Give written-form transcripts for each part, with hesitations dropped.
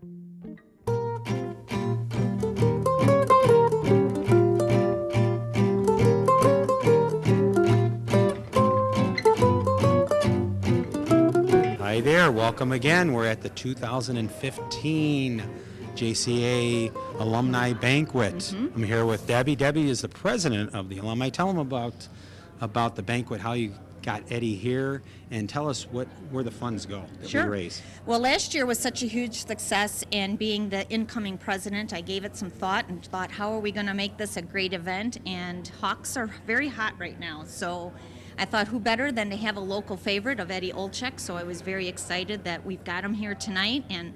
Hi there, welcome again. We're at the 2015 JCA Alumni Banquet. I'm here with Debbie. Debbie is the president of the alumni. Tell them about the banquet, how you got Eddie here, and tell us where the funds go that we raise. Well, last year was such a huge success, and being the incoming president, I gave it some thought and thought, how are we going to make this a great event? And Hawks are very hot right now, so I thought who better than to have a local favorite of Eddie Olczyk, so I was very excited that we've got him here tonight, and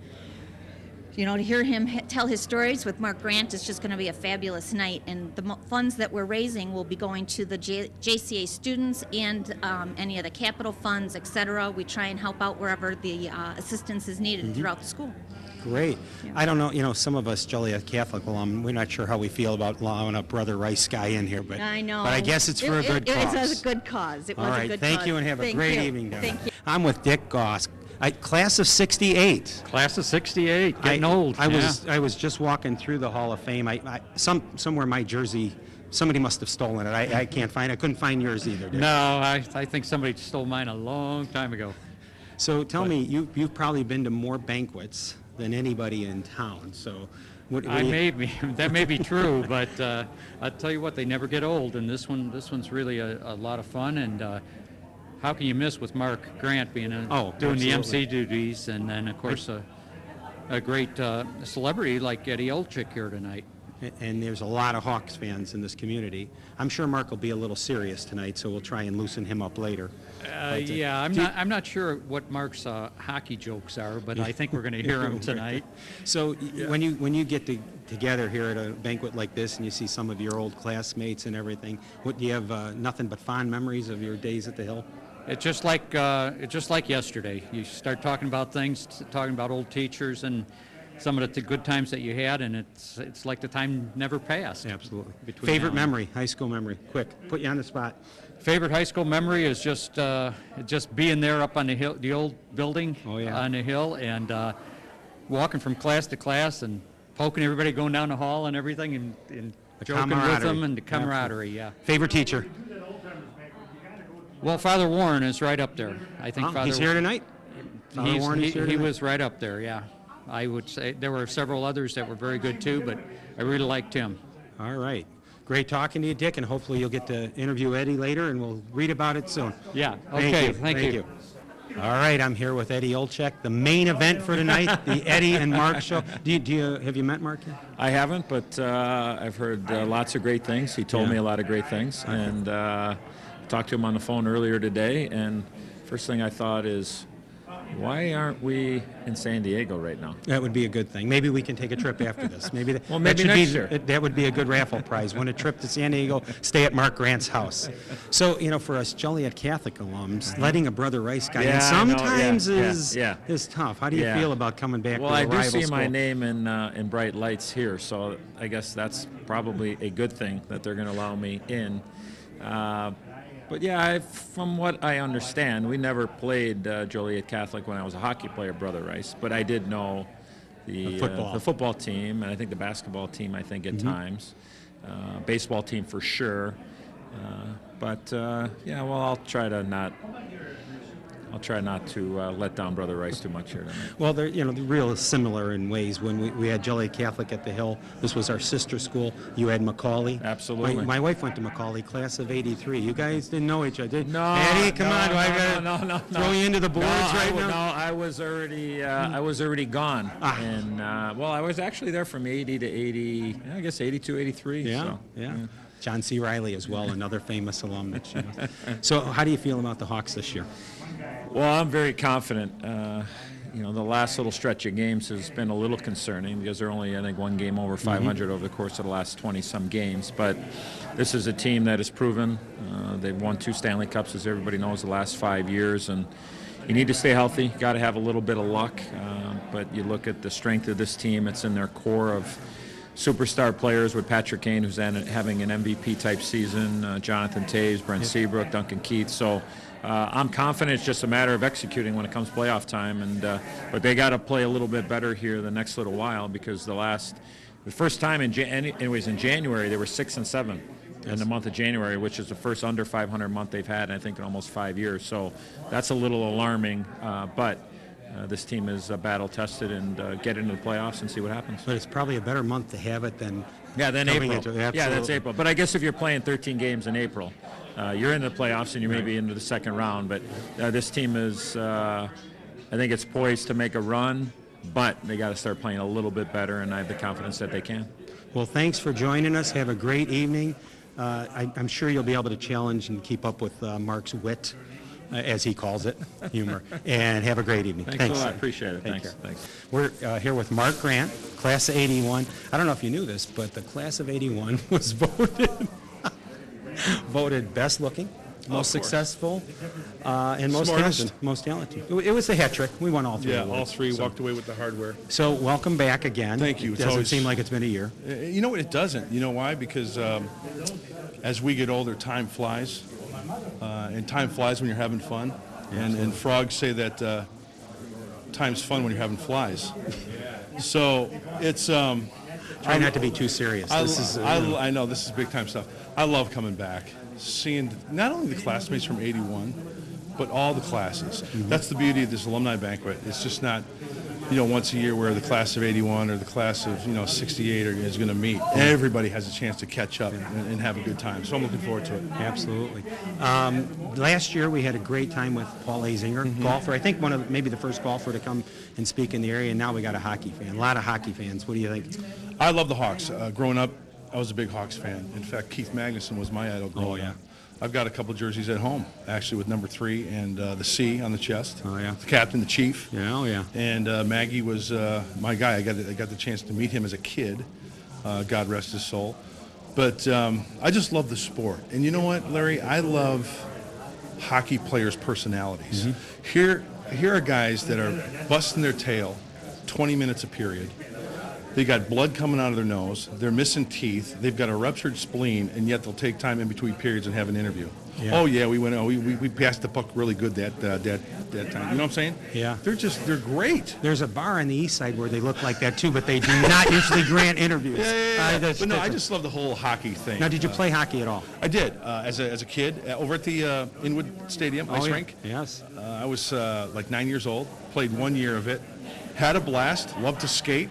you know, to hear him tell his stories with Mark Grant is just going to be a fabulous night. And the funds that we're raising will be going to the JCA students and any of the capital funds, etc. We try and help out wherever the assistance is needed throughout the school. Great. Yeah. I don't know, some of us Joliet Catholic alum, we're not sure how we feel about allowing a Brother Rice guy in here, but I know. But I guess it's for a good cause. It was a good cause. It was All a right, good thank cause. you and have a great evening down there. Thank you. I'm with Dick Goss. Class of 68. Class of 68, getting old. I was just walking through the Hall of Fame. Somewhere my jersey, somebody must have stolen it. I can't find. I couldn't find yours either. Dick. No, I think somebody stole mine a long time ago. So tell me, you've probably been to more banquets than anybody in town. So That may be true, but I'll tell you what, they never get old, and this one's really a lot of fun. And how can you miss with Mark Grant being doing absolutely. the MC duties, and then of course a great celebrity like Eddie Olczyk here tonight. And there's a lot of Hawks fans in this community. I'm sure Mark will be a little serious tonight, so we'll try and loosen him up later. I'm not sure what Mark's hockey jokes are, but I think we're going to hear them tonight. So when you get together here at a banquet like this, and you see some of your old classmates and everything, do you have nothing but fond memories of your days at the Hill? It's just like yesterday. You start talking about things, talking about old teachers and some of the good times that you had, and it's like the time never passed. Absolutely. Favorite memory, high school memory, quick, put you on the spot. Favorite high school memory is just being there up on the hill, the old building on the hill, and walking from class to class and poking everybody going down the hall and everything, and joking with them, and the camaraderie. Absolutely. Yeah. Favorite teacher? Well, Father Warren is right up there. I think Father. He's here tonight. Father Warren is here tonight? He was right up there. Yeah. I would say there were several others that were very good too, but I really liked him. All right. Great talking to you, Dick, and hopefully you'll get to interview Eddie later, and we'll read about it soon. Yeah. Okay. Thank you. All right, I'm here with Eddie Olczyk, the main event for tonight, the Eddie and Mark show. Have you met Mark yet? I haven't, but I've heard lots of great things. He told me a lot of great things, and talked to him on the phone earlier today, and first thing I thought is, why aren't we in San Diego right now? That would be a good thing. Maybe we can take a trip after this. Maybe maybe next year. That would be a good raffle prize. Win a trip to San Diego, stay at Mark Grant's house. So, for us Joliet Catholic alums, letting a Brother Rice guy in sometimes is tough. How do you feel about coming back to a rival school? Well, I do see my name in bright lights here, so I guess that's probably a good thing that they're going to allow me in. But yeah, from what I understand, we never played Joliet Catholic when I was a hockey player, Brother Rice, but I did know the football team, and I think the basketball team, I think, at times. Baseball team for sure. I'll try not to let down Brother Rice too much here tonight. Well, they're real similar in ways. When we had Joliet Catholic at the Hill, this was our sister school. You had Macaulay. Absolutely. My wife went to Macaulay, class of '83. You guys didn't know each other, did you? No. Eddie, come on, do I gotta throw you into the boards right now? No, I was already gone. And I was actually there from 80 to 80. I guess 82, 83. Yeah. John C. Riley as well, another famous alum. So, how do you feel about the Hawks this year? Well, I'm very confident. The last little stretch of games has been a little concerning because they're only, I think, one game over 500 over the course of the last 20-some games. But this is a team that has proven. They've won 2 Stanley Cups, as everybody knows, the last 5 years. And you need to stay healthy. Got to have a little bit of luck. But you look at the strength of this team. It's in their core of superstar players with Patrick Kane, who's having an MVP-type season, Jonathan Toews, Brent Seabrook, Duncan Keith. So I'm confident it's just a matter of executing when it comes playoff time, but they got to play a little bit better here the next little while, because the first time in January they were 6-7 in the month of January, which is the first under 500 month they've had, I think, in almost 5 years. So that's a little alarming, but this team is battle tested, and get into the playoffs and see what happens. But it's probably a better month to have it than April. April. Yeah, that's April. But I guess if you're playing 13 games in April, you're in the playoffs and you may be into the second round. But this team is, I think it's poised to make a run, but they got to start playing a little bit better, and I have the confidence that they can. Well, thanks for joining us. Have a great evening. I'm sure you'll be able to challenge and keep up with Mark's wit, as he calls it, humor. And have a great evening. Thanks a lot. Appreciate it. Thanks. We're here with Mark Grant, class of 81. I don't know if you knew this, but the class of 81 was voted best looking, most successful, and most talented. It was a hat trick. We won all three. Yeah, awards, all three walked away with the hardware. So welcome back again. Thank you. It doesn't seem like it's been a year. You know what? It doesn't. You know why? Because as we get older, time flies. And time flies when you're having fun. And frogs say that time's fun when you're having flies. So it's... Try not to be too serious. I know, this is big time stuff. I love coming back, seeing not only the classmates from 81, but all the classes. Mm-hmm. That's the beauty of this alumni banquet. It's just not, once a year where the class of 81 or the class of, 68 is going to meet. Everybody has a chance to catch up and have a good time. So I'm looking forward to it. Absolutely. Last year we had a great time with Paul Azinger, golfer. I think maybe the first golfer to come and speak in the area, and now we got a hockey fan. A lot of hockey fans. What do you think? I love the Hawks. Growing up, I was a big Hawks fan. In fact, Keith Magnuson was my idol growing up. I've got a couple jerseys at home, actually, with number 3 and the C on the chest. Oh, yeah. The captain, the chief. Yeah, oh, yeah. And Maggie was my guy. I got the chance to meet him as a kid. God rest his soul. But I just love the sport. And you know what, Larry? I love hockey players' personalities. Here are guys that are busting their tail 20 minutes a period. They got blood coming out of their nose. They're missing teeth. They've got a ruptured spleen, and yet they'll take time in between periods and have an interview. Yeah. Oh yeah, we passed the puck really good that time. You know what I'm saying? Yeah. They're great. There's a bar on the east side where they look like that too, but they do not usually grant interviews. Yeah. I just love the whole hockey thing. Now, did you play hockey at all? I did as a kid over at the Inwood Stadium ice rink. Yes. I was like 9 years old. Played 1 year of it. Had a blast. Loved to skate.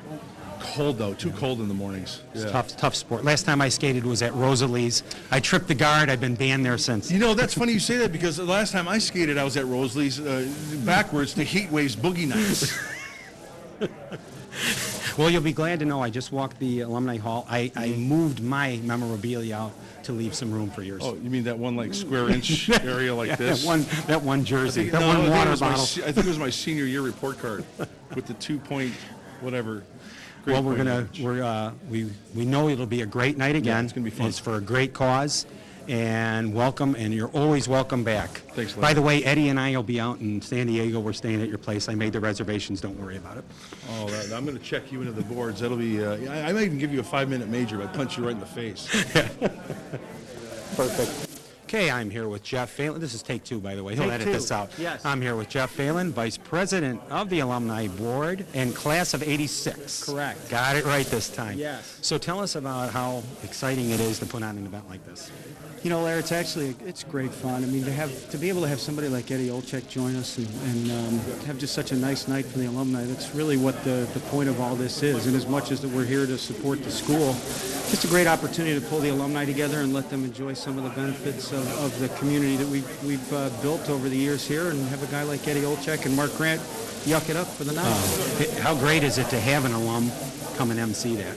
Cold though, too cold in the mornings. It's tough sport. Last time I skated was at Rosalie's. I tripped the guard. I've been banned there since. That's funny you say that, because the last time I skated, I was at Rosalie's backwards to Heat Waves Boogie Nights. Well, you'll be glad to know I just walked the Alumni Hall. I moved my memorabilia out to leave some room for yours. Oh, you mean that one square inch area like this? That one jersey, one water bottle. I think it was my senior year report card with the 2-point whatever. Well, we know it'll be a great night again. Yeah, it's going to be fun. It's for a great cause, and welcome, and you're always welcome back. Thanks, Larry. By the way, Eddie and I will be out in San Diego. We're staying at your place. I made the reservations. Don't worry about it. Oh, I'm going to check you into the boards. That'll be. I might even give you a 5-minute major if I punch you right in the face. Perfect. Okay, I'm here with Jeff Phelan. This is take 2, by the way. He'll edit this out. Yes. I'm here with Jeff Phelan, Vice President of the Alumni Board and class of 86. Correct. Got it right this time. Yes. So tell us about how exciting it is to put on an event like this. Larry, it's great fun. I mean, to be able to have somebody like Eddie Olczyk join us and have just such a nice night for the alumni, that's really what the point of all this is. And as much as that we're here to support the school, just a great opportunity to pull the alumni together and let them enjoy some of the benefits of the community that we've built over the years here, and have a guy like Eddie Olczyk and Mark Grant yuck it up for the night. How great is it to have an alum come and MC that?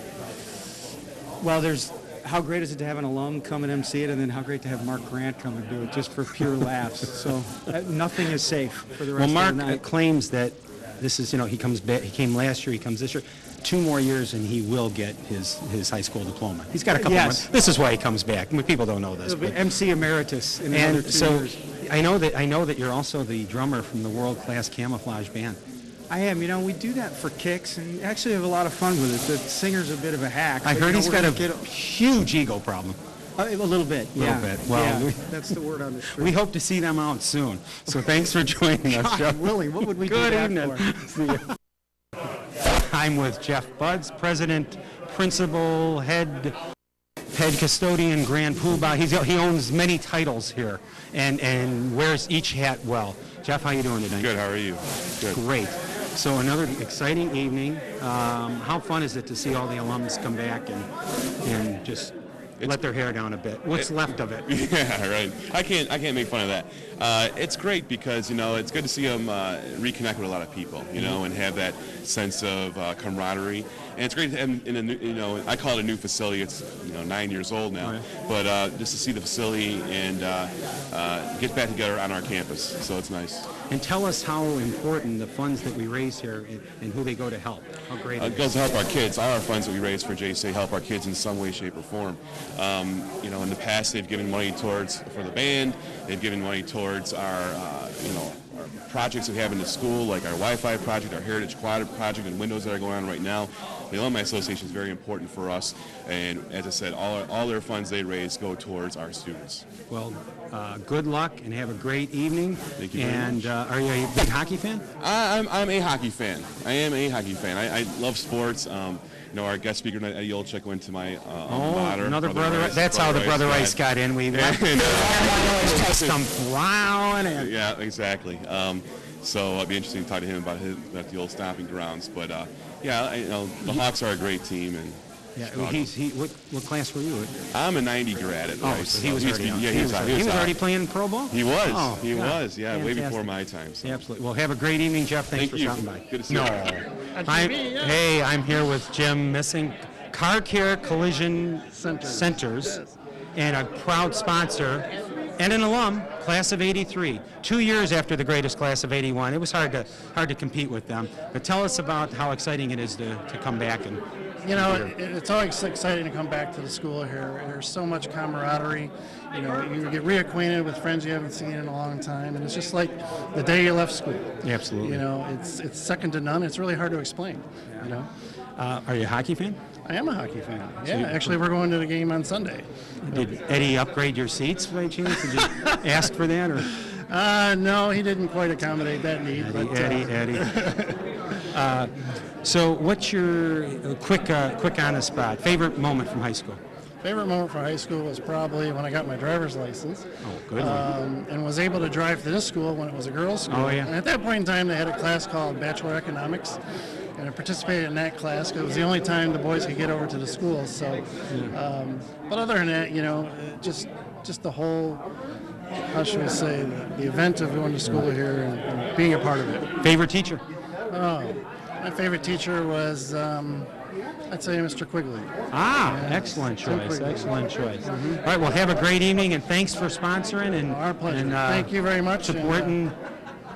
Well, how great is it to have an alum come and MC it, and then how great to have Mark Grant come and do it, just for pure laughs. So nothing is safe for the rest of the night. Well, Mark claims that this is, he comes back. He came last year. He comes this year. 2 more years, and he will get his high school diploma. He's got a couple months. This is why he comes back. I mean, people don't know this. But. MC Emeritus in another 2 years. I know that you're also the drummer from the world-class camouflage band. I am. We do that for kicks, and actually have a lot of fun with it. The singer's a bit of a hack. I heard he's got a huge ego problem. A little bit, yeah. bit. Well, yeah, that's the word on the street. We hope to see them out soon. So thanks for joining us, Jeff. God willing, what would we Good do that evening. for? See ya. I'm with Jeff Buds, President, Principal, Head Custodian, Grand Poobah. He owns many titles here and wears each hat well. Jeff, how you doing tonight? Good, how are you? Good. Great. So another exciting evening. How fun is it to see all the alums come back and just let their hair down a bit? What's left of it? Yeah, right. I can't make fun of that. It's great because it's good to see them reconnect with a lot of people, and have that sense of camaraderie. And it's great to have in a new, I call it a new facility. It's 9 years old now, but just to see the facility and get back together on our campus. So it's nice. And tell us how important the funds that we raise here and who they go to help. How great it goes to help our kids. All our funds that we raise for JCA help our kids in some way, shape, or form. In the past, they've given money for the band. They've given money towards our projects that we have in the school, like our Wi-Fi project, our Heritage Quad project, and windows that are going on right now. The Alumni Association is very important for us, and as I said, all their funds they raise go towards our students. Well, good luck and have a great evening. Thank you very much. Are you a big hockey fan? I'm a hockey fan. I am a hockey fan. I love sports. Our guest speaker tonight, Eddie Olczyk, went to my alma mater. Another brother Rice. That's how the Brother Rice got in. We just come plowing in. Yeah, exactly. So it'd be interesting to talk to him about the old stomping grounds. But the Hawks are a great team, and what class were you in? I'm a 90 grad at Rice. So he was already on. Yeah, he was already playing pro ball? He was. Oh, he was. Yeah, fantastic. way before my time. So. Yeah, absolutely. Well, have a great evening, Jeff. Thanks for stopping by. Good to see you. Hey, I'm here with Jim Missing, Car Care Collision Centers, and a proud sponsor and an alum, class of '83. 2 years after the greatest class of '81. It was hard to compete with them. But tell us about how exciting it is to come back and. It's always exciting to come back to the school here. There's so much camaraderie. You get reacquainted with friends you haven't seen in a long time, and it's just like the day you left school. Absolutely. It's second to none. It's really hard to explain. Are you a hockey fan? I am a hockey fan. Yeah, actually, we're going to the game on Sunday. Did Eddie upgrade your seats by chance? Did you ask for that, or? No, he didn't quite accommodate that need. Eddie. So what's your quick on the spot favorite moment from high school? Favorite moment from high school was probably when I got my driver's license. Oh, good one. And was able to drive to this school when it was a girls' school. Oh, yeah. And at that point in time, they had a class called Bachelor Economics. And I participated in that class because it was the only time the boys could get over to the school. So, but other than that, just the whole, how should we say, the event of going to school here and being a part of it. Favorite teacher? Oh, my favorite teacher was, I'd say Mr. Quigley. Excellent choice. Excellent choice. All right, well, have a great evening, and thanks for sponsoring and our pleasure. And, thank you very much. Supporting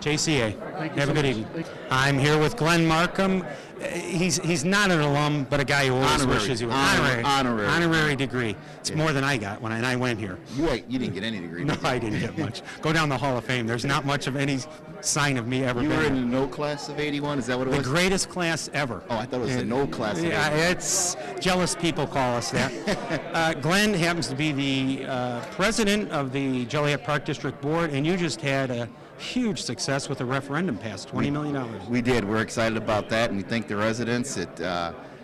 JCA. Thank you have so a good much. evening. I'm here with Glenn Markham. He's not an alum, but a guy who always wishes he was. Honorary degree. It's more than I got when I went here. You didn't get any degree. No, I didn't get much. Go down the Hall of Fame. There's not much of any sign of me ever. You been were in there. the no class of '81. Is that what it was? The greatest class ever. Oh, I thought it was the no class of '81. Yeah, it's jealous people call us that. Glenn happens to be the president of the Joliet Park District Board, and you just had a huge success with a referendum passed, $20 million. We did. We're excited about that, and we thank the residents. It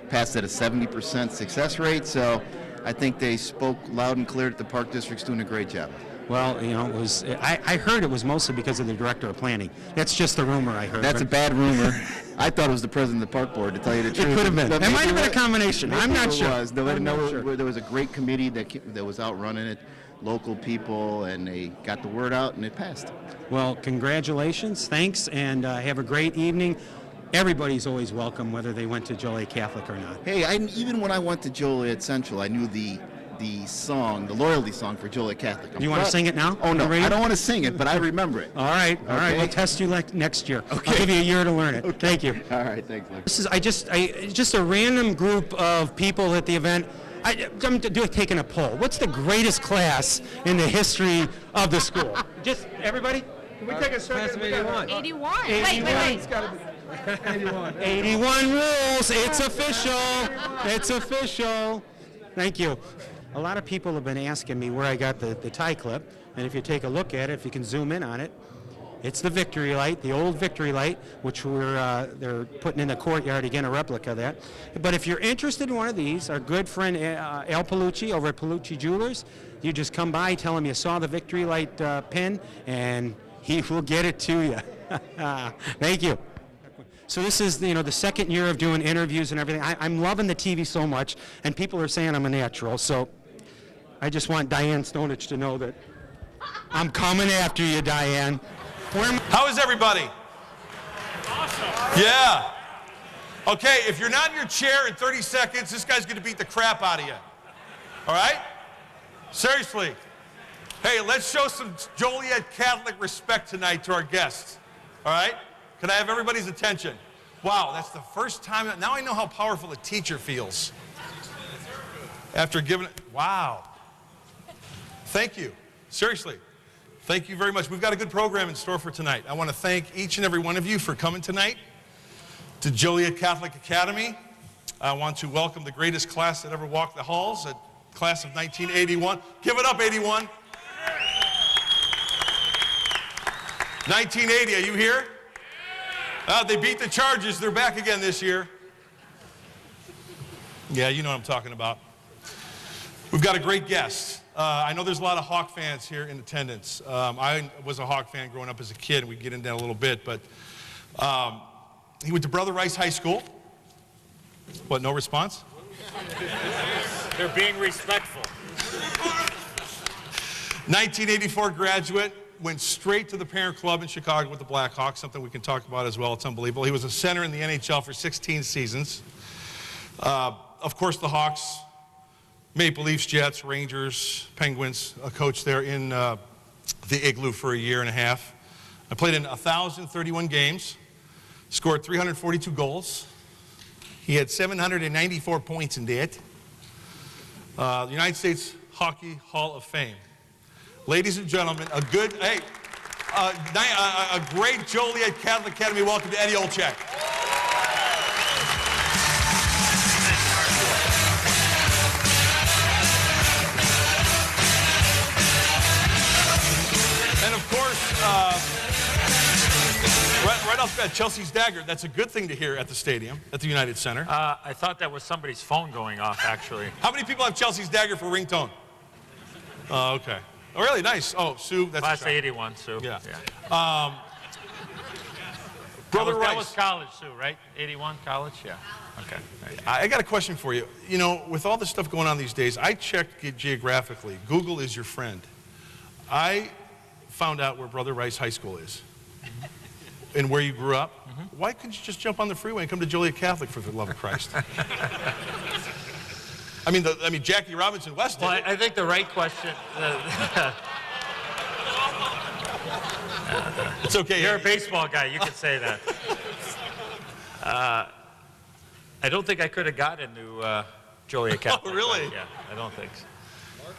passed at a 70% success rate, so I think they spoke loud and clear that the Park District's doing a great job. Well, it was. I heard it was mostly because of the director of planning. That's just the rumor I heard. That's a bad rumor. I thought it was the president of the park board, to tell you the truth. It could have been. But It might have been a combination. I'm not sure. There was a great committee that was out running it, local people, and they got the word out, and it passed. Well, congratulations, thanks, and have a great evening. Everybody's always welcome, whether they went to Joliet Catholic or not. Hey, even when I went to Joliet Central, I knew the song, the loyalty song for Joliet Catholic. Do you want to sing it now? Oh, no, I don't want to sing it, but I remember it. All right. We'll test you next year. Okay. I'll give you a year to learn it. Okay. Thank you. All right, thanks, Luke. This is just a random group of people at the event. I'm taking a poll. What's the greatest class in the history of the school? Just everybody? Can we take a second? Class of 81. 81. 81. Wait. It's got to be 81. 81 rules. It's official. It's official. Thank you. A lot of people have been asking me where I got the tie clip, and if you take a look at it, if you can zoom in on it, it's the victory light, the old victory light, which they're putting in the courtyard again, a replica of that. But if you're interested in one of these, our good friend Al Palucci over at Palucci Jewelers, you just come by, tell him you saw the victory light pin, and he will get it to you. Thank you. So this is, the second year of doing interviews and everything. I'm loving the TV so much, and people are saying I'm a natural. So I just want Diane Stonich to know that I'm coming after you, Diane. How is everybody? Awesome. Yeah. Okay, if you're not in your chair in 30 seconds, this guy's going to beat the crap out of you. All right? Seriously. Hey, let's show some Joliet Catholic respect tonight to our guests. All right? Can I have everybody's attention? Wow, that's the first time. Now I know how powerful a teacher feels. After giving it. Wow. Thank you. Seriously. Thank you very much. We've got a good program in store for tonight. I want to thank each and every one of you for coming tonight to Joliet Catholic Academy. I want to welcome the greatest class that ever walked the halls, a class of 1981. Give it up, 81. 1980, are you here? They beat the Chargers. They're back again this year. Yeah, you know what I'm talking about. We've got a great guest. I know there's a lot of Hawk fans here in attendance. I was a Hawk fan growing up as a kid, and we get into that a little bit, but he went to Brother Rice High School. What, no response? They're being respectful. 1984 graduate, went straight to the parent club in Chicago with the Blackhawks, something we can talk about as well. It's unbelievable. He was a center in the NHL for 16 seasons. Of course, the Hawks, Maple Leafs, Jets, Rangers, Penguins, a coach there in the Igloo for a year and a half. I played in 1,031 games, scored 342 goals. He had 794 points in that. The United States Hockey Hall of Fame. Ladies and gentlemen, a great Joliet Catholic Academy welcome to Eddie Olczyk. And of course, right off the bat, Chelsea's Dagger. That's a good thing to hear at the stadium, at the United Center. I thought that was somebody's phone going off, actually. How many people have Chelsea's Dagger for ringtone? Oh, okay. Oh, really? Nice. Oh, Sue, that's Class 81, Sue. Yeah. Brother Rice. That was college, Sue, right? 81, college? Yeah. Okay. I got a question for you. You know, with all this stuff going on these days, I checked geographically. Google is your friend. I found out where Brother Rice High School is and where you grew up. Why couldn't you just jump on the freeway and come to Joliet Catholic, for the love of Christ? I mean, Jackie Robinson West did. Well, I think the right question. It's okay. You're a baseball guy. You can say that. I don't think I could have got into Joliet Catholic. Oh, really? Yeah, I don't think so.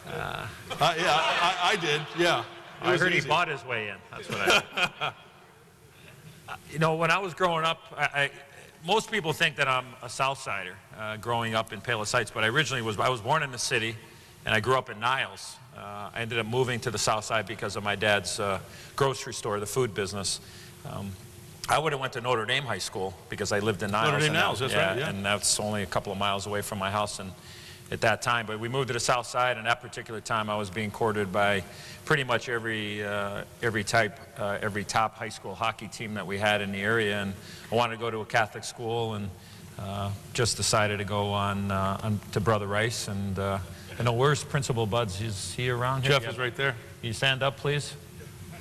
Yeah, I did. Yeah. I heard he bought his way in. That's what I heard. You know, when I was growing up, most people think that I'm a South Sider growing up in Palos Heights, but I was born in the city, and I grew up in Niles. I ended up moving to the South Side because of my dad's grocery store, the food business. I would have went to Notre Dame High School because I lived in Niles. Notre Dame Niles, that's right, yeah. And that's only a couple of miles away from my house at that time. But we moved to the South Side, and that particular time I was being courted by pretty much every top high school hockey team that we had in the area. And I wanted to go to a Catholic school, and just decided to go on to Brother Rice. And I know, where's Principal Buds? Is he around here? Jeff is right there. Can you stand up, please?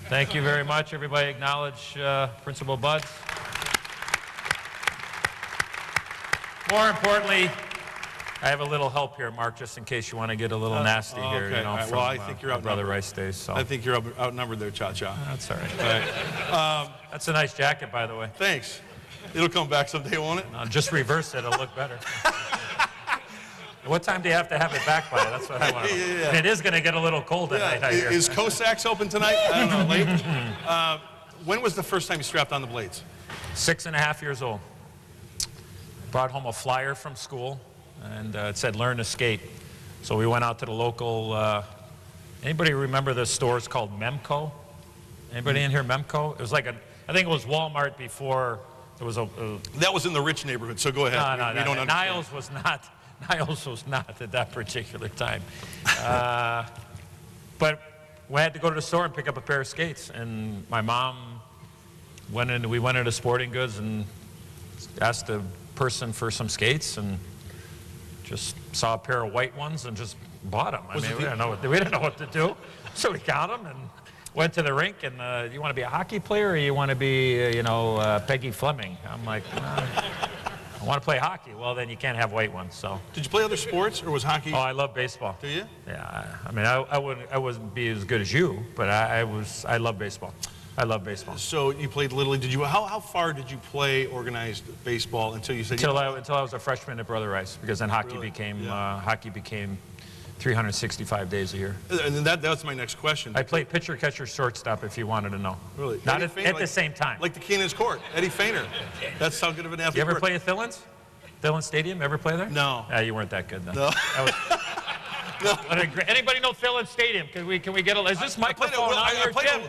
Thank you very much. Everybody acknowledge Principal Buds. More importantly, I have a little help here, Mark, just in case you want to get a little nasty here. Okay. You know, right. from, Well, I think you're outnumbered. Brother Rice days. So. I think you're outnumbered there, Cha-Cha. That's all right. That's a nice jacket, by the way. Thanks. It'll come back someday, won't it? No, just reverse it. It'll look better. What time do you have to have it back by? That's what I want to know. Yeah. And it is going to get a little cold tonight, I hear. Is Cossacks open tonight? I don't know. Late? When was the first time you strapped on the blades? 6.5 years old. Brought home a flyer from school, and it said, learn to skate. So we went out to the local, anybody remember the stores called Memco? Anybody in here, Memco? It was like I think it was Walmart before there was a... That was in the rich neighborhood, so go ahead. No, we don't understand. Niles was not at that particular time. But we had to go to the store and pick up a pair of skates, and my mom we went into Sporting Goods and asked the person for some skates, and just saw a pair of white ones and just bought them. I mean, we didn't know what to do, so we got them and went to the rink. And you want to be a hockey player, or you want to be, Peggy Fleming? I'm like, I want to play hockey. Well, then you can't have white ones. So. Did you play other sports, or was hockey? Oh, I love baseball. Do you? Yeah. I mean, I wouldn't be as good as you, but I love baseball. I love baseball. So you played Little League. How far did you play organized baseball until you said? Until I was a freshman at Brother Rice, because then hockey became 365 days a year. And that's my next question. I played pitcher, catcher, shortstop, if you wanted to know. Really? Not at the same time. Like the Cannon's Court, Eddie Feiner. That's how good of an athlete. You ever play at Thillins? Thillins Stadium? Ever play there? No. You weren't that good then. No. No. Anybody know Thillins Stadium? Can we get a? Is this microphone on here, Jim?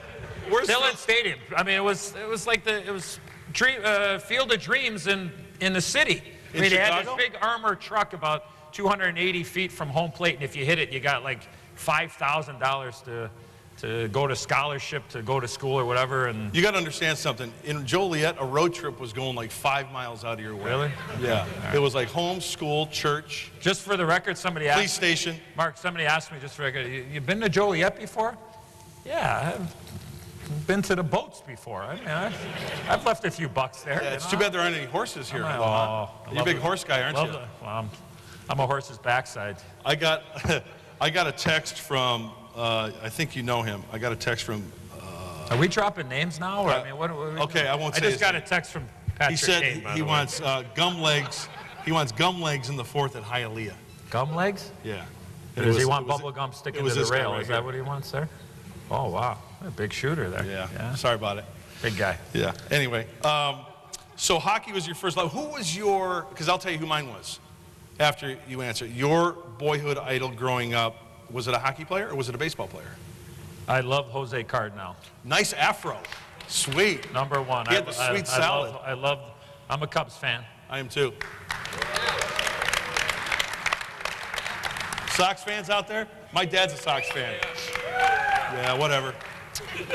Where's Thillins Stadium? I mean, it was like Field of Dreams in the city. I mean, they had this big armored truck about 280 feet from home plate, and if you hit it, you got like $5,000 to go to scholarship, to go to school or whatever. And you got to understand something. In Joliet, a road trip was going like 5 miles out of your way. Really? Yeah. Right. It was like home, school, church. Just for the record, somebody asked. Police station. Mark, somebody asked me just for the record, you been to Joliet before? Yeah. I've been to the boats before. I mean, I've left a few bucks there. Yeah, it's too bad there aren't any horses here. You're a big horse guy, aren't you? Well, I'm a horse's backside. I got a text from, I think you know him. I got a text from... Are we dropping names now? Or, I mean, what okay, I won't say I just got a text from Patrick He said Kane, he wants gum legs. He wants gum legs in the 4th at Hialeah. Gum legs? Yeah. Does he want bubble gum sticking to the rail? Right Is that what he wants there? Oh, wow. A big shooter there. Yeah. Sorry about it. Big guy. Yeah. Anyway, so hockey was your first love. Who was your, because I'll tell you who mine was after you answer. Your boyhood idol growing up, was it a hockey player or was it a baseball player? I love Jose Cardinal. Nice afro. Sweet. Number one. He had the sweet salad. I'm a Cubs fan. I am too. Sox fans out there? My dad's a Sox fan. Yeah, whatever.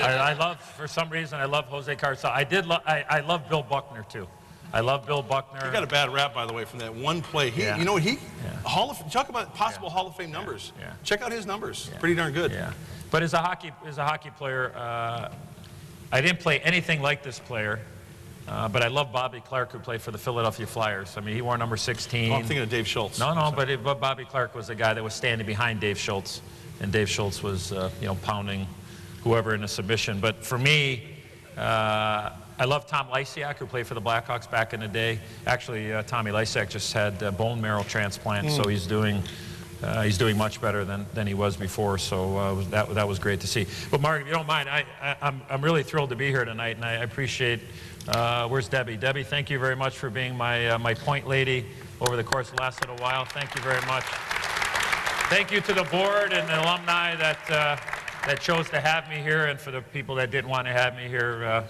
I love, for some reason, I love Jose Cardinal. I love Bill Buckner too. I love Bill Buckner. He got a bad rap, by the way, from that one play. You know, talk about possible Hall of Fame numbers. Yeah. Check out his numbers. Yeah. Pretty darn good. Yeah. But as a hockey player, I didn't play anything like this player. But I love Bobby Clark, who played for the Philadelphia Flyers. I mean, he wore number 16. Oh, I'm thinking of Dave Schultz. No, but Bobby Clark was the guy that was standing behind Dave Schultz, and Dave Schultz was, pounding whoever in a submission. But for me, I love Tom Lysiak, who played for the Blackhawks back in the day. Actually, Tommy Lysiak just had a bone marrow transplant, so he's doing much better than he was before. So that was great to see. But Mark, if you don't mind, I'm really thrilled to be here tonight, and I appreciate. Where's Debbie? Debbie, thank you very much for being my point lady over the course of the last little while. Thank you very much. Thank you to the board and the alumni that chose to have me here, and for the people that didn't want to have me here.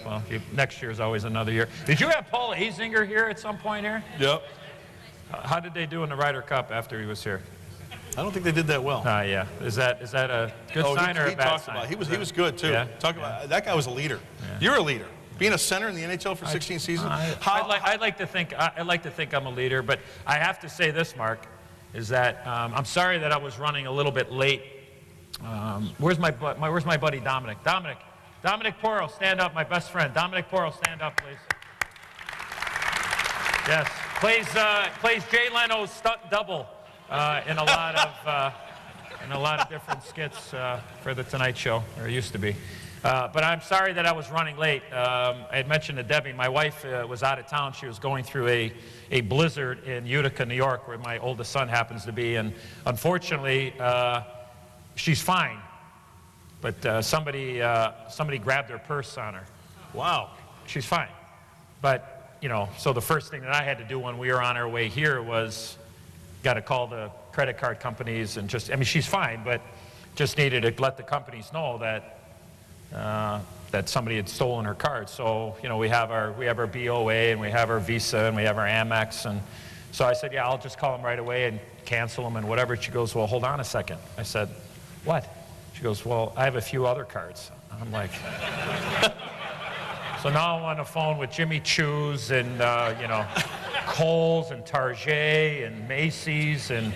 Next year is always another year. Did you have Paul Azinger here at some point here? Yep. How did they do in the Ryder Cup after he was here? I don't think they did that well. Yeah. Is that a good sign or a bad sign? He was good too. Yeah? That guy was a leader. Yeah. You're a leader. Being a center in the NHL for 16 seasons. I'd like to think I'm a leader, but I have to say this, Mark, is that I'm sorry that I was running a little bit late. Where's my buddy Dominic? Dominic Porro, stand up, my best friend. Dominic Porro, stand up, please. Yes, plays Jay Leno's stunt double in a lot of different skits for the Tonight Show, or used to be. But I'm sorry that I was running late. I had mentioned to Debbie, my wife was out of town. She was going through a blizzard in Utica, New York, where my oldest son happens to be. And unfortunately, she's fine. But somebody grabbed her purse on her. Wow. She's fine. But, so the first thing that I had to do when we were on our way here was got to call the credit card companies and just, I mean, she's fine, but just needed to let the companies know that that somebody had stolen her card. So, you know, we have our BOA and we have our Visa and we have our Amex. And so I said, yeah, I'll just call them right away and cancel them and whatever. She goes, well, hold on a second. I said, what? She goes, well, I have a few other cards. I'm like, so now I'm on the phone with Jimmy Choo's and, you know, Kohl's and Target and Macy's, and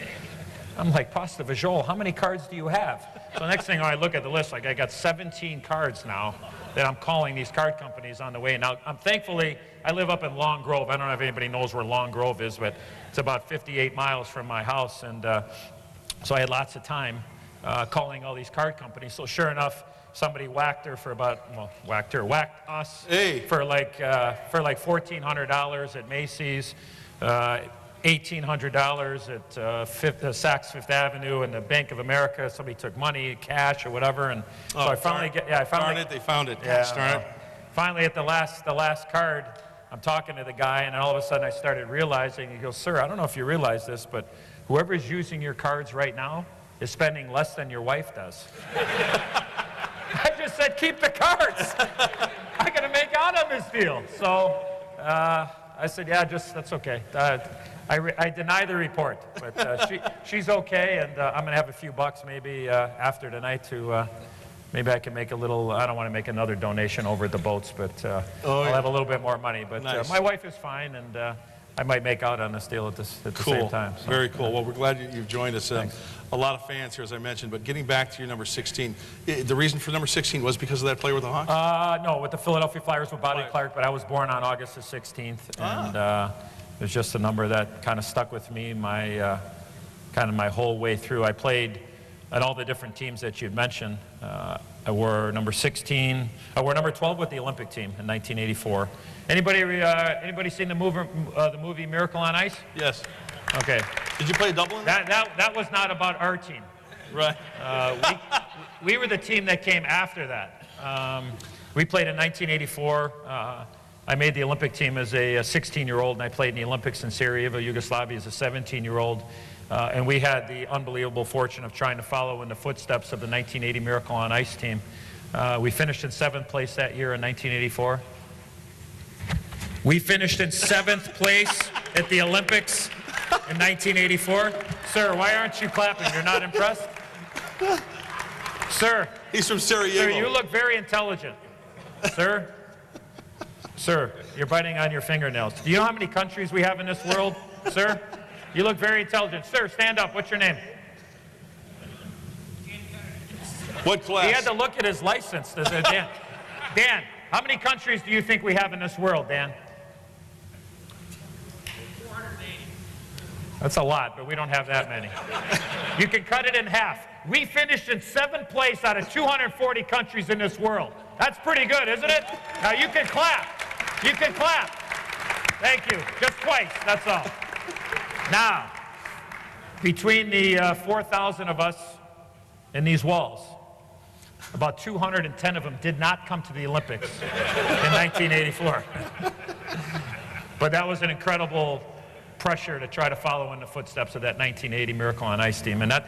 I'm like, Pasta Visual, how many cards do you have? So next thing I look at the list, like I got 17 cards now that I'm calling these card companies on the way. Now, thankfully, I live up in Long Grove. I don't know if anybody knows where Long Grove is, but it's about 58 miles from my house, and so I had lots of time calling all these card companies. So sure enough, somebody whacked her for about, well, whacked us for like $1,400 at Macy's, $1,800 at Saks Fifth Avenue and the Bank of America. Somebody took money, cash or whatever, and so I finally Darn it, they found it. Yeah, Darn it. finally at the last card, I'm talking to the guy, and then all of a sudden I started realizing. He goes, "Sir, I don't know if you realize this, but whoever's using your cards right now is spending less than your wife does." I just said, keep the cards. I got to make out on this deal. So I said, yeah, that's okay. I deny the report, but she's okay, and I'm going to have a few bucks maybe after tonight to maybe I can make a little. I don't want to make another donation over at the boats, but I'll have a little bit more money. But Nice. my wife is fine, and I might make out on this deal at the same time. So. Very cool. Well, we're glad you've joined us. A lot of fans here, as I mentioned, but getting back to your number 16, the reason for number 16 was because of that play with the Hawks? No, with the Philadelphia Flyers with Bobby Clark, but I was born on August the 16th, and it was just a number that kind of stuck with me my whole way through. I played at all the different teams that you'd mentioned. I wore number 16. I wore number 12 with the Olympic team in 1984. Anybody seen the movie Miracle on Ice? Yes. Okay. Did you play a double in that? That was not about our team. Right. We were the team that came after that. We played in 1984. I made the Olympic team as a 16-year-old, and I played in the Olympics in Sarajevo, Yugoslavia, as a 17-year-old. And we had the unbelievable fortune of trying to follow in the footsteps of the 1980 Miracle on Ice team. We finished in 7th place that year in 1984. We finished in 7th place at the Olympics in 1984. Sir, why aren't you clapping? You're not impressed? Sir. He's from Sarajevo. Sir, you look very intelligent. Sir? Sir, you're biting on your fingernails. Do you know how many countries we have in this world, sir? You look very intelligent. Sir, stand up. What's your name? What class? He had to look at his license. Dan, how many countries do you think we have in this world, Dan? 480. That's a lot, but we don't have that many. You can cut it in half. We finished in 7th place out of 240 countries in this world. That's pretty good, isn't it? Now you can clap. You can clap. Thank you. Just twice, that's all. Now, between the 4,000 of us in these walls, about 210 of them did not come to the Olympics in 1984. But that was an incredible pressure to try to follow in the footsteps of that 1980 Miracle on Ice team. And that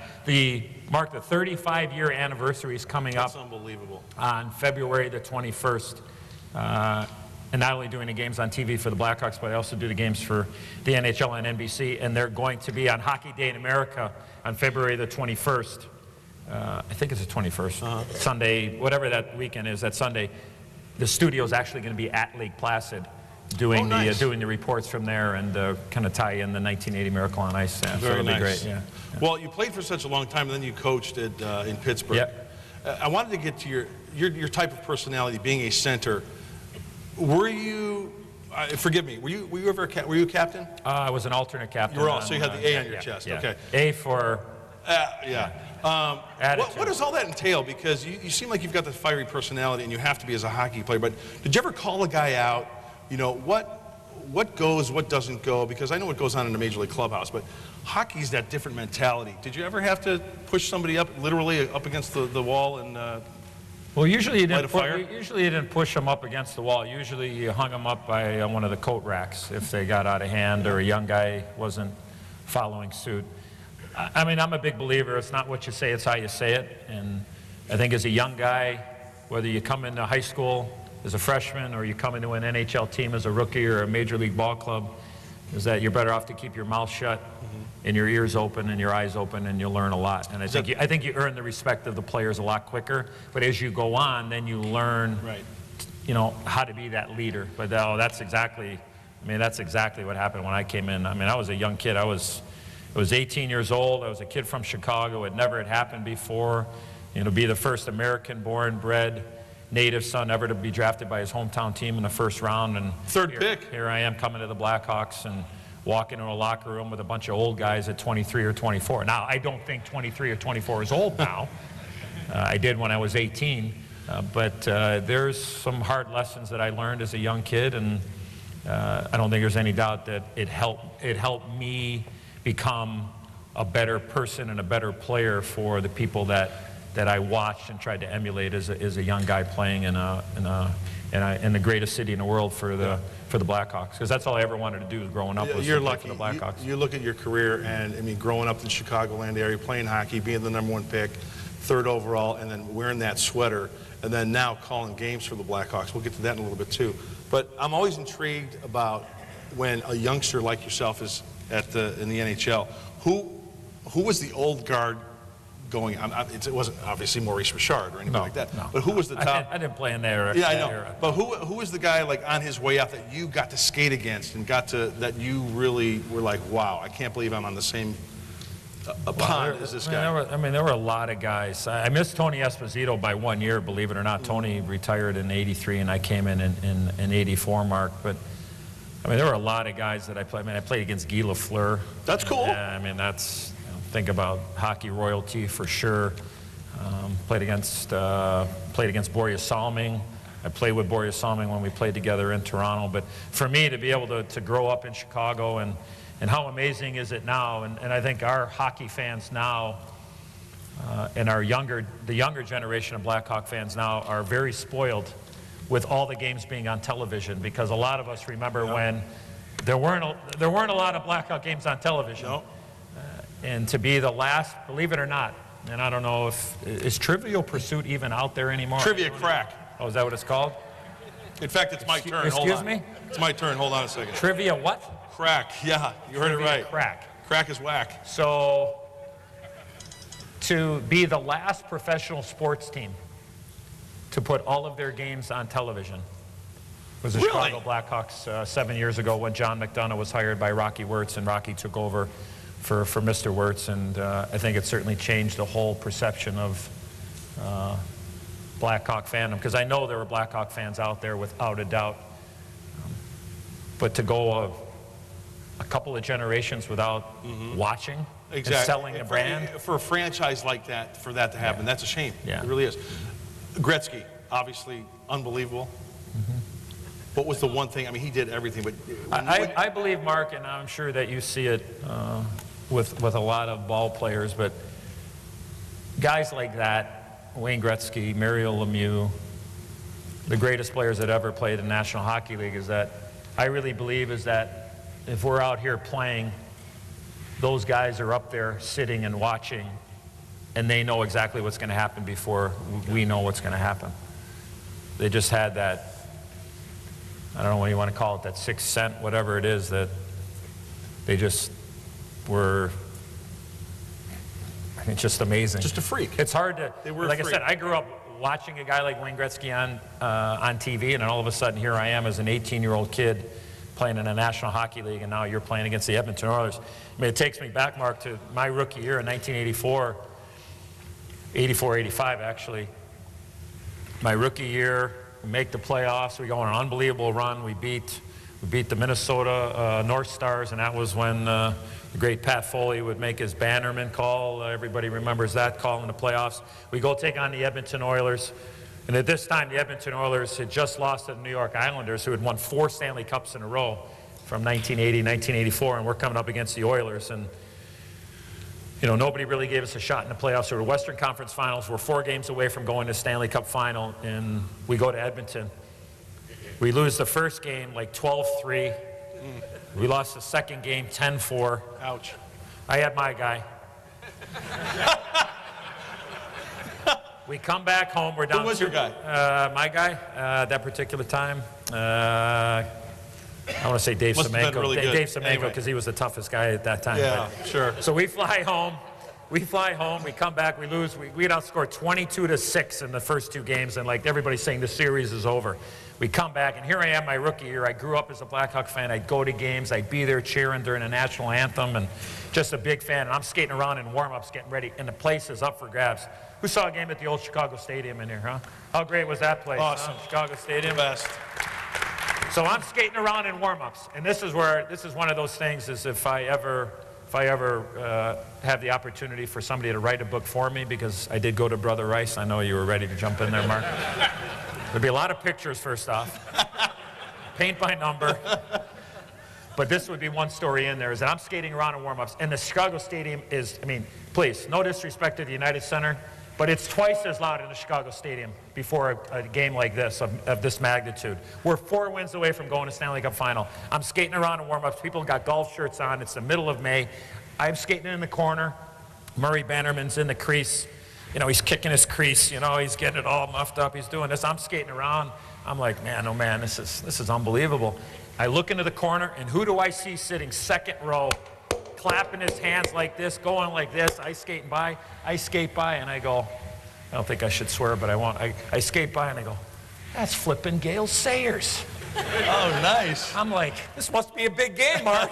marked the 35-year anniversary is coming up. That's unbelievable. On February the 21st. And not only doing the games on TV for the Blackhawks, but I also do the games for the NHL and NBC. And they're going to be on Hockey Day in America on February the 21st. I think it's the 21st. Sunday, whatever that weekend is, that Sunday. The studio's actually going to be at Lake Placid doing the reports from there and kind of tie in the 1980 Miracle on Ice. Very so it'll nice. be great. Yeah. Well, you played for such a long time, and then you coached in Pittsburgh. Yep. I wanted to get to your type of personality, being a center. Were you? Forgive me. Were you ever were you a captain? I was an alternate captain. You were so you had the A on your chest. Yeah. Okay. A for. What does all that entail? Because you seem like you've got the fiery personality, and you have to be as a hockey player. But did you ever call a guy out? You know what goes, what doesn't go? Because I know what goes on in a major league clubhouse, but hockey's that different mentality. Did you ever have to push somebody up, literally up against the wall and? Well, usually you didn't push them up against the wall. Usually you hung them up by one of the coat racks if they got out of hand or a young guy wasn't following suit. I mean, I'm a big believer. It's not what you say, it's how you say it. And I think as a young guy, whether you come into high school as a freshman or you come into an NHL team as a rookie or a major league ball club, is that you're better off to keep your mouth shut and your ears open and your eyes open, and you'll learn a lot. And I think you earn the respect of the players a lot quicker. But as you go on, then you learn, you know, how to be that leader. But that's exactly what happened when I came in. I mean, I was a young kid. I was 18 years old. I was a kid from Chicago. It never had happened before. You know, to be the first American-born, bred, native son ever to be drafted by his hometown team in the first round. And third pick. Here I am coming to the Blackhawks and walking into a locker room with a bunch of old guys at 23 or 24. Now, I don't think 23 or 24 is old now. I did when I was 18. But there's some hard lessons that I learned as a young kid, and I don't think there's any doubt that it helped me become a better person and a better player for the people that I watched and tried to emulate as a young guy playing in the greatest city in the world for the Blackhawks, because that's all I ever wanted to do growing up was You're to play lucky. for the Blackhawks. You look at your career, and I mean, growing up in the Chicagoland area, playing hockey, being the #1 pick, 3rd overall, and then wearing that sweater, and then now calling games for the Blackhawks. We'll get to that in a little bit too. But I'm always intrigued about when a youngster like yourself is in the NHL. Who was the old guard going? It wasn't obviously Maurice Richard or anything like that. No, but who was the top? I didn't play in that era. Yeah, I know. But who was the guy like on his way out that you got to skate against and that you really were like, wow, I can't believe I'm on the same pond as this guy? There were a lot of guys. I missed Tony Esposito by 1 year, believe it or not. Tony retired in '83, and I came in '84, Mark. But I mean, there were a lot of guys that I played. I mean, I played against Guy Lafleur. That's cool. I mean, that's, think about hockey royalty for sure. Played against Borje Salming. I played with Borje Salming when we played together in Toronto. But for me to be able to grow up in Chicago, and how amazing is it now? And I think our hockey fans now, and the younger generation of Blackhawk fans now are very spoiled with all the games being on television, because a lot of us remember when there weren't a lot of Blackhawk games on television. No. And to be the last, believe it or not, and I don't know is Trivial Pursuit even out there anymore? Trivia Crack. Oh, is that what it's called? In fact, it's my turn. Excuse me? It's my turn. Hold on a second. Trivia what? Crack. Yeah, you heard it right. Crack. Crack is whack. So, to be the last professional sports team to put all of their games on television was the Chicago Blackhawks 7 years ago, when John McDonough was hired by Rocky Wirtz, and Rocky took over for Mr. Wirtz, and I think it certainly changed the whole perception of Blackhawk fandom, because I know there were Blackhawk fans out there without a doubt, but to go a couple of generations without watching and selling a brand. For a franchise like that, for that to happen, that's a shame. Yeah. It really is. Gretzky, obviously unbelievable. What was the one thing? I mean, he did everything, but I believe, Mark, and I'm sure that you see it with a lot of ball players, but guys like that, Wayne Gretzky, Mario Lemieux, the greatest players that ever played in the National Hockey League, is that I really believe is that if we're out here playing, those guys are up there sitting and watching, and they know exactly what's going to happen before we know what's going to happen. They just had that, I don't know what you want to call it, that sixth sense, whatever it is, that they just were, it's just amazing. Just a freak. It's hard to, like I freak. said, I grew up watching a guy like Wayne Gretzky on TV, and then all of a sudden here I am as an 18-year-old kid playing in a National Hockey League, and now you're playing against the Edmonton Oilers. I mean, it takes me back, Mark, to my rookie year in 1984, 85 actually. My rookie year, we make the playoffs, we go on an unbelievable run, we beat the Minnesota North Stars, and that was when the great Pat Foley would make his Bannerman call. Everybody remembers that call in the playoffs. We go take on the Edmonton Oilers, and at this time the Edmonton Oilers had just lost to the New York Islanders, who had won 4 Stanley Cups in a row from 1980, 1984, and we're coming up against the Oilers, and you know, nobody really gave us a shot in the playoffs. Or the Western Conference Finals. We're 4 games away from going to Stanley Cup Final, and we go to Edmonton. We lose the first game like 12-3. We lost the second game 10-4. Ouch. I had my guy. We come back home. We're down. Who was your guy? My guy. That particular time. I want to say Dave Must have been Semenko. really good. Dave Semenko, Anyway. because he was the toughest guy at that time. Yeah, sure. So we fly home. We come back, we lose. We had outscored 22-6 in the first two games, and like everybody's saying, the series is over. We come back, and here I am, my rookie year. I grew up as a Blackhawk fan. I'd go to games. I'd be there cheering during the national anthem, and just a big fan. And I'm skating around in warm-ups, getting ready, and the place is up for grabs. Who saw a game at the old Chicago Stadium in here, huh? How great was that place? Awesome. Huh? Chicago Stadium. Best. So I'm skating around in warm-ups, and this is one of those things is if I ever have the opportunity for somebody to write a book for me, because I did go to Brother Rice. I know you were ready to jump in there, Mark. There'd be a lot of pictures first off, paint by number. But this would be one story in there, is that I'm skating around in warm-ups, and the Chicago Stadium is, I mean, please, no disrespect to the United Center, but it's twice as loud in the Chicago Stadium before a game like this, of this magnitude. We're 4 wins away from going to Stanley Cup final. I'm skating around in warm-ups. People got golf shirts on. It's the middle of May. I'm skating in the corner. Murray Bannerman's in the crease. You know, he's kicking his crease. You know, he's getting it all muffed up. He's doing this. I'm skating around. I'm like, man, oh man, this is unbelievable. I look into the corner, and who do I see sitting second row, clapping his hands like this, going like this? I skate by, and I go, I don't think I should swear, but I won't. I skate by, and I go, that's flipping Gale Sayers. Oh, nice. I'm like, this must be a big game, Mark.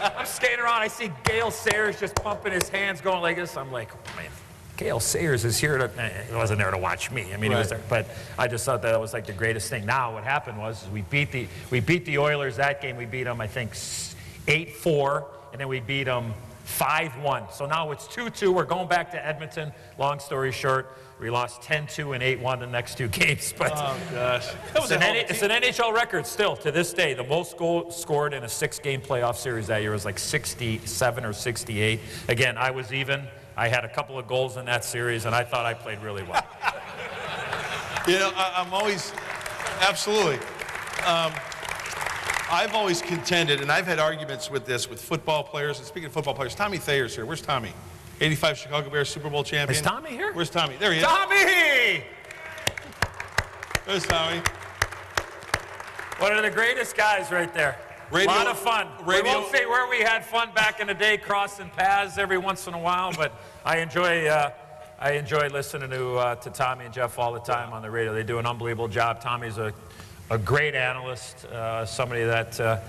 I'm skating around. I see Gale Sayers just pumping his hands, going like this. I'm like, oh, man, Gale Sayers is here to. He wasn't there to watch me. I mean, he was there, but I just thought that was like the greatest thing. Now, what happened was we beat the Oilers that game. We beat them, I think, 8-4, and then we beat them 5-1. So now it's 2-2. We're going back to Edmonton. Long story short, we lost 10-2 and 8-1 the next 2 games. But oh gosh, it's an NHL record still to this day. The most goals scored in a 6-game playoff series that year was like 67 or 68. Again, I was even. I had a couple of goals in that series, and I thought I played really well. You know, I'm always, absolutely. I've always contended, and I've had arguments with this with football players. And speaking of football players, Tommy Thayer's here. Where's Tommy? 85 Chicago Bears Super Bowl champion. Is Tommy here? Where's Tommy? There he is. Tommy! There's Tommy. One of the greatest guys right there. A lot of fun. We won't say where we had fun back in the day, crossing paths every once in a while, but I enjoy listening to Tommy and Jeff all the time on the radio. They do an unbelievable job. Tommy's a great analyst, somebody that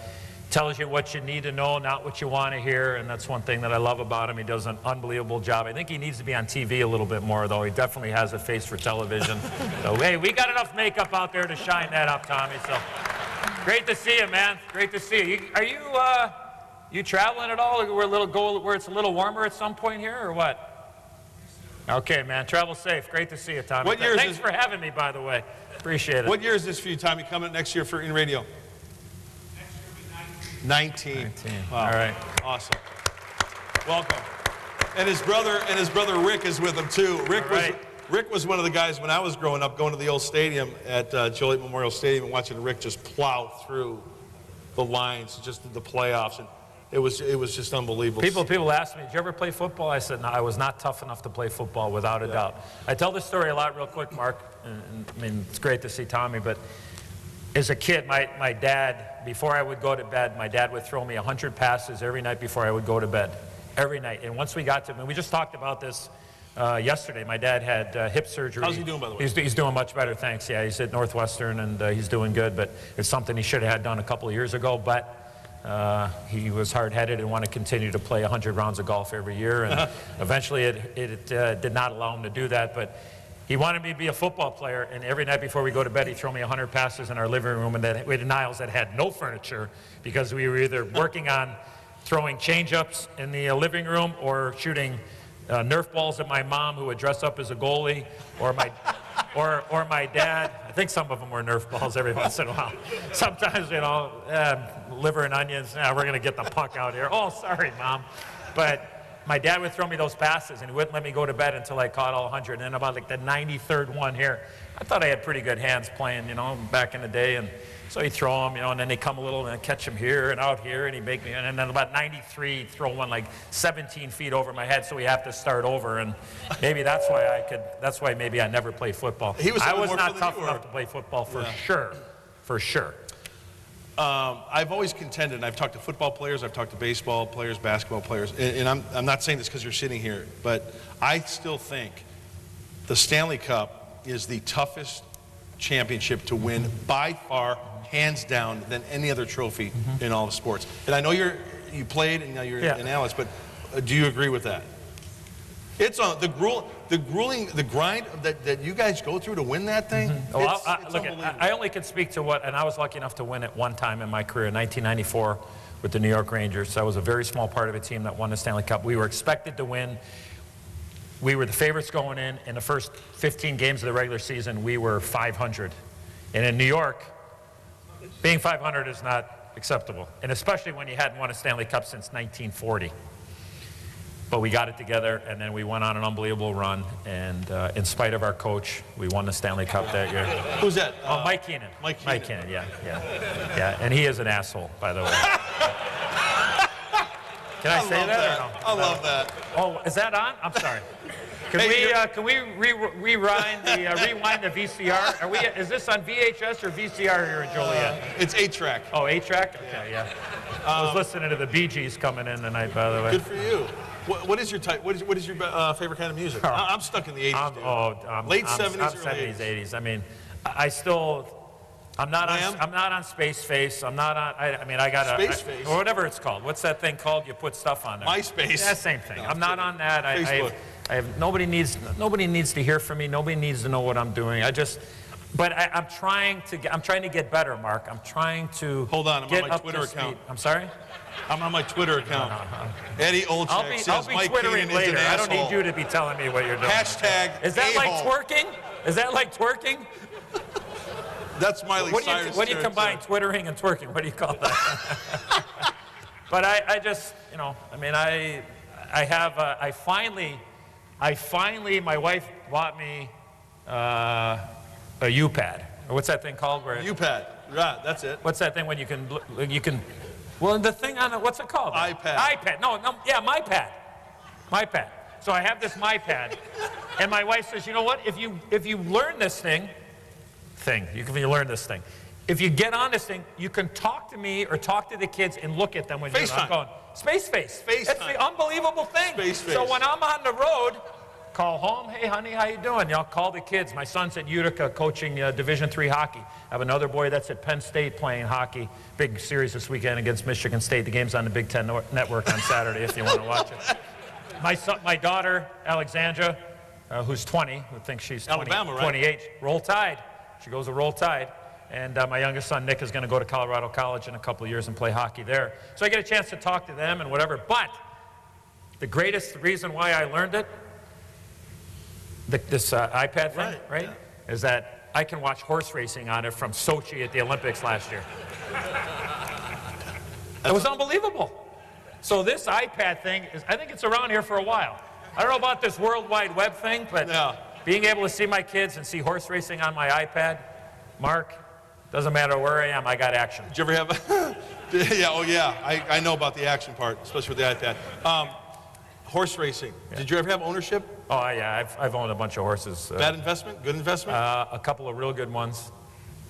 tells you what you need to know, not what you want to hear, and that's one thing that I love about him. He does an unbelievable job. I think he needs to be on TV a little bit more, though. He definitely has a face for television. So, hey, we got enough makeup out there to shine that up, Tommy. So, great to see you, man. Great to see you. Are you traveling at all? Where it's a little warmer at some point here, or what? Okay, man. Travel safe. Great to see you, Tommy. Thanks for having me, by the way. Appreciate it. What year is this for you, Tommy? Coming next year in radio? Next year will be 19. 19. Wow. All right. Awesome. Welcome. And his brother Rick is with him too. Rick was one of the guys when I was growing up, going to the old stadium at Joliet Memorial Stadium and watching Rick just plow through the lines, just the playoffs, and it was just unbelievable. People ask me, did you ever play football? I said, no, I was not tough enough to play football, without a doubt. I tell this story a lot real quick, Mark, and I mean, it's great to see Tommy, but as a kid, my dad, before I would go to bed, my dad would throw me 100 passes every night before I would go to bed. Every night. And once we got to, and we just talked about this yesterday. My dad had hip surgery. How's he doing, by the way? He's doing much better, thanks. Yeah, he's at Northwestern, and he's doing good, but it's something he should have had done a couple of years ago, but he was hard-headed and wanted to continue to play 100 rounds of golf every year, and eventually it did not allow him to do that, but he wanted me to be a football player, and every night before we go to bed, he'd throw me 100 passes in our living room, and we had an aisles that had no furniture because we were either working on throwing change-ups in the living room or shooting Nerf balls at my mom, who would dress up as a goalie, or my dad. I think some of them were Nerf balls every once in a while. Sometimes, you know, liver and onions. We're going to get the puck out here. Oh, sorry, Mom. But my dad would throw me those passes, and he wouldn't let me go to bed until I caught all 100. And then about like the 93rd one here, I thought I had pretty good hands playing, you know, back in the day. And so he'd throw them, you know, and then they come a little, and I'd catch them here and out here, and he'd make me. And then about 93, he'd throw one like 17 feet over my head, so we have to start over. And maybe that's why that's why maybe I never played football. I was not tough enough to play football for sure, for sure. I've always contended, and I've talked to football players, I've talked to baseball players, basketball players, and I'm not saying this because you're sitting here, but I still think the Stanley Cup is the toughest championship to win by far, hands down, than any other trophy in all of sports. And I know you played, and now you're an analyst, but do you agree with that? It's on the grind that you guys go through to win that thing. Well, look, I only can speak to what, and I was lucky enough to win it one time in my career, in 1994, with the New York Rangers. I was a very small part of a team that won the Stanley Cup. We were expected to win. We were the favorites going in. In the first 15 games of the regular season, we were 500. And in New York, being 500 is not acceptable, and especially when you hadn't won a Stanley Cup since 1940. But we got it together, and then we went on an unbelievable run. And in spite of our coach, we won the Stanley Cup that year. Who's that? Mike Keenan. Mike Keenan, yeah. And he is an asshole, by the way. Can I say that? Or no? I love that. Oh, is that on? I'm sorry. Can we rewind the VCR? Is this on VHS or VCR here in Joliet? It's 8-track. Oh, 8-track? Okay, yeah. I was listening to the Bee Gees coming in tonight, by the way. Good for you. What is your type? What is your favorite kind of music? I'm stuck in the 80s. Late 70s, I'm 70s, 80s. I mean, I'm not on Space Face. I'm not on. I got Space Face, or whatever it's called. What's that thing called? You put stuff on there. MySpace. Yeah, same thing. No, I'm not on that. Facebook. I have nobody needs to hear from me. Nobody needs to know what I'm doing. But I'm trying to get better, Mark. I'm trying to. Hold on, I'm get on my up Twitter to account. Speed. I'm sorry. I'm on my Twitter account. No. Eddie Olczyk says I'll be Mike Twittering Keenan later. is an I don't asshole. need you to be telling me what you're doing. Hashtag Is that like a-hole. twerking? Is that like twerking? That's Miley Cyrus. What do you combine twittering and twerking? What do you call that? But I just, you know, I mean, I finally, my wife bought me a U-pad. Or what's that thing called? U-pad. Right, that's it. What's that thing when you can, well, the thing on it, what's it called? iPad. No, yeah, MyPad. So I have this MyPad, and my wife says, you know what? If you learn this thing, if you learn this thing, if you get on this thing, you can talk to me or talk to the kids and look at them when you're not going. Space Face. FaceTime. That's the unbelievable thing. Space Face. So when I'm on the road, call home. Hey, honey, how you doing? You know, call the kids. My son's at Utica coaching Division III hockey. I have another boy that's at Penn State playing hockey. Big series this weekend against Michigan State. The game's on the Big Ten Network on Saturday if you want to watch it. My daughter, Alexandra, who's 20, who thinks she's 20, Alabama, right? 28. Roll Tide. She goes to Roll Tide. And my youngest son, Nick, is going to go to Colorado College in a couple of years and play hockey there. So I get a chance to talk to them and whatever. But the greatest reason why I learned it, this iPad thing, right? Yeah. Is that I can watch horse racing on it from Sochi at the Olympics last year. It was unbelievable. So this iPad thing, I think it's around here for a while. I don't know about this World Wide Web thing, but being able to see my kids and see horse racing on my iPad, Mark, doesn't matter where I am, I got action. Did you ever have, I know about the action part, especially with the iPad. Horse racing, did you ever have ownership? Oh yeah, I've owned a bunch of horses. Bad investment, good investment? A couple of real good ones,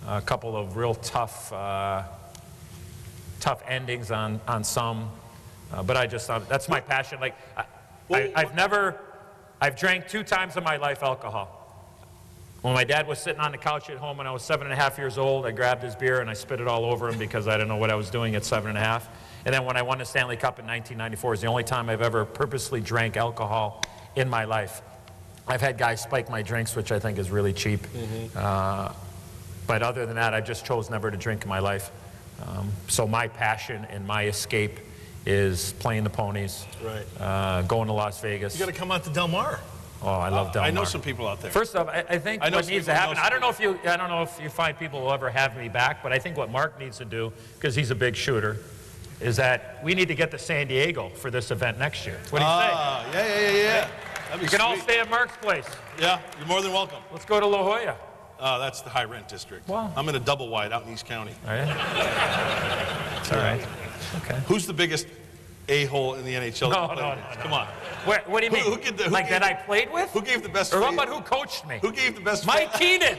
a couple of real tough endings on some, but that's my passion. Like, I've drank 2 times in my life alcohol. When my dad was sitting on the couch at home when I was 7.5 years old, I grabbed his beer and I spit it all over him because I didn't know what I was doing at 7.5. And then when I won the Stanley Cup in 1994, is the only time I've ever purposely drank alcohol in my life. I've had guys spike my drinks, which I think is really cheap. But other than that, I just chose never to drink in my life. So my passion and my escape is playing the ponies, going to Las Vegas. You got to come out to Del Mar. Oh, I love Del Mar. I know some people out there. First off, I think what needs to happen, I don't know if you find people will ever have me back, but I think what Mark needs to do, because he's a big shooter, is that we need to get to San Diego for this event next year. What do you say? Yeah. You can all stay at Mark's place. Yeah, you're more than welcome. Let's go to La Jolla. That's the high rent district. Wow. I'm in a double wide out in East County. All right. It's all right. Okay. Who's the biggest a-hole in the NHL? No. Come on. What do you mean? That I played with? Who gave the best? Or how about who coached me? Who gave the best? Mike Keenan.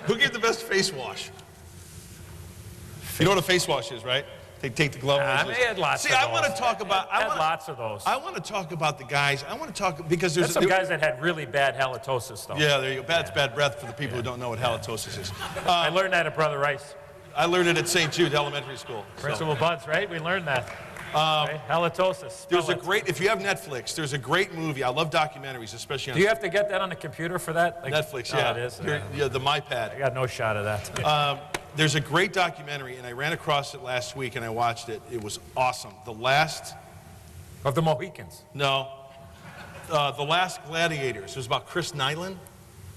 Who gave the best face wash? You know what a face wash is, right? They take the glove off. I had lots of those. See, I want to talk about. I had lots of those. I want to talk about the guys. I want to talk because there's some guys that had really bad halitosis, though. Yeah, there you go. That's bad breath for the people who don't know what halitosis is. I learned that at Brother Rice. I learned it at St. Jude Elementary School. Principal Buds, right? We learned that. Right? Halitosis. There's a great, if you have Netflix, there's a great movie. I love documentaries, especially on. Do you have to get that on the computer for that? Netflix, yeah. It is. Yeah, the MyPad. I got no shot of that. There's a great documentary, and I ran across it last week, and I watched it. It was awesome. The last... Of the Mohicans? No. The Last Gladiators. It was about Chris Nyland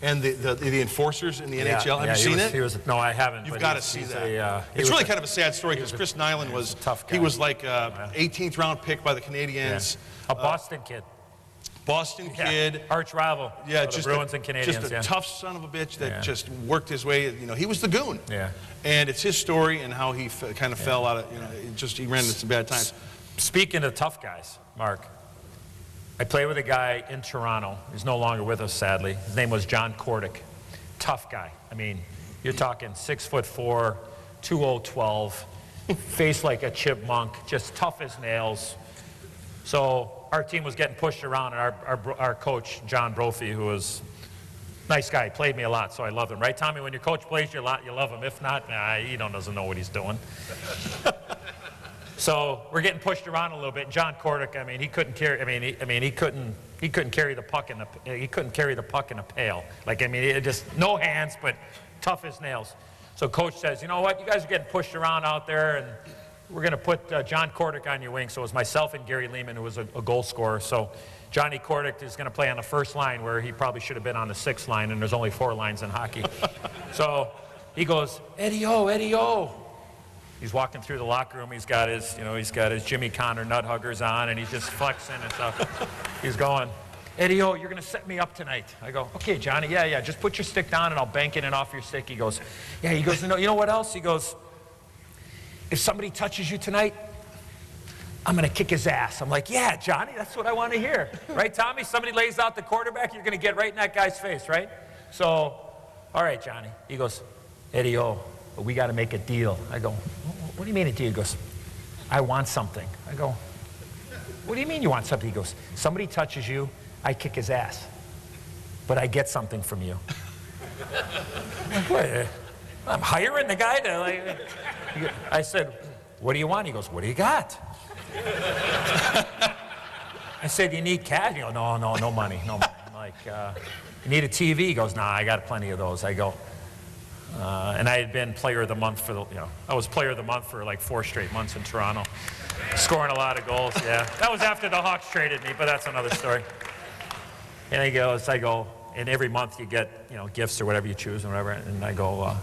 and the enforcers in the NHL. Have you seen it? No, I haven't. You've got to see that. It's really kind of a sad story because Chris Nyland was a tough guy. He was like 18th round pick by the Canadiens. A Boston kid. Boston kid. Arch rival. Yeah, just Bruins and Canadiens. Just a tough son of a bitch that just worked his way. You know, he was the goon. Yeah. And it's his story and how he kind of fell out of, he ran into some bad times. Speaking of tough guys, Mark, I played with a guy in Toronto. He's no longer with us, sadly. His name was John Kordick. Tough guy. I mean, you're talking 6'4", 212, face like a chipmunk, just tough as nails. So our team was getting pushed around, and our coach, John Brophy, who was a nice guy, played me a lot, so I loved him. Right, Tommy? When your coach plays you a lot, you love him. If not, he doesn't know what he's doing. So we're getting pushed around a little bit. John Kordick, I mean, he couldn't carry. He couldn't carry the puck in a pail. Like, I mean, it just no hands, but tough as nails. So coach says, you know what? You guys are getting pushed around out there, and we're going to put John Kordick on your wing. So it was myself and Gary Lehman, who was a goal scorer. So Johnny Kordick is going to play on the first line where he probably should have been on the sixth line, and there's only 4 lines in hockey. So he goes, Eddie-O. He's walking through the locker room. He's got his Jimmy Connor nut huggers on, and he's just flexing and stuff. He's going, Eddie-O, you're going to set me up tonight. I go, okay, Johnny, yeah. Just put your stick down, and I'll bank in and off your stick. He goes, yeah. He goes, you know what else? He goes, if somebody touches you tonight, I'm going to kick his ass. I'm like, yeah, Johnny, that's what I want to hear. Right, Tommy? Somebody lays out the quarterback, you're going to get right in that guy's face, right? So, all right, Johnny. He goes, Eddie-O, but we got to make a deal. I go, what do you mean a deal? He goes, I want something. I go, what do you mean you want something? He goes, somebody touches you, I kick his ass, but I get something from you. I'm like, what? I'm hiring the guy to, like... I said, what do you want? He goes, what do you got? I said, you need cash? He goes, no money, no money. I'm like, you need a TV? He goes, nah, I got plenty of those. I go, and I had been player of the month I was player of the month for like 4 straight months in Toronto, scoring a lot of goals, yeah. That was after the Hawks traded me, but that's another story. And I go, and every month you get, gifts or whatever you choose and whatever, and I go,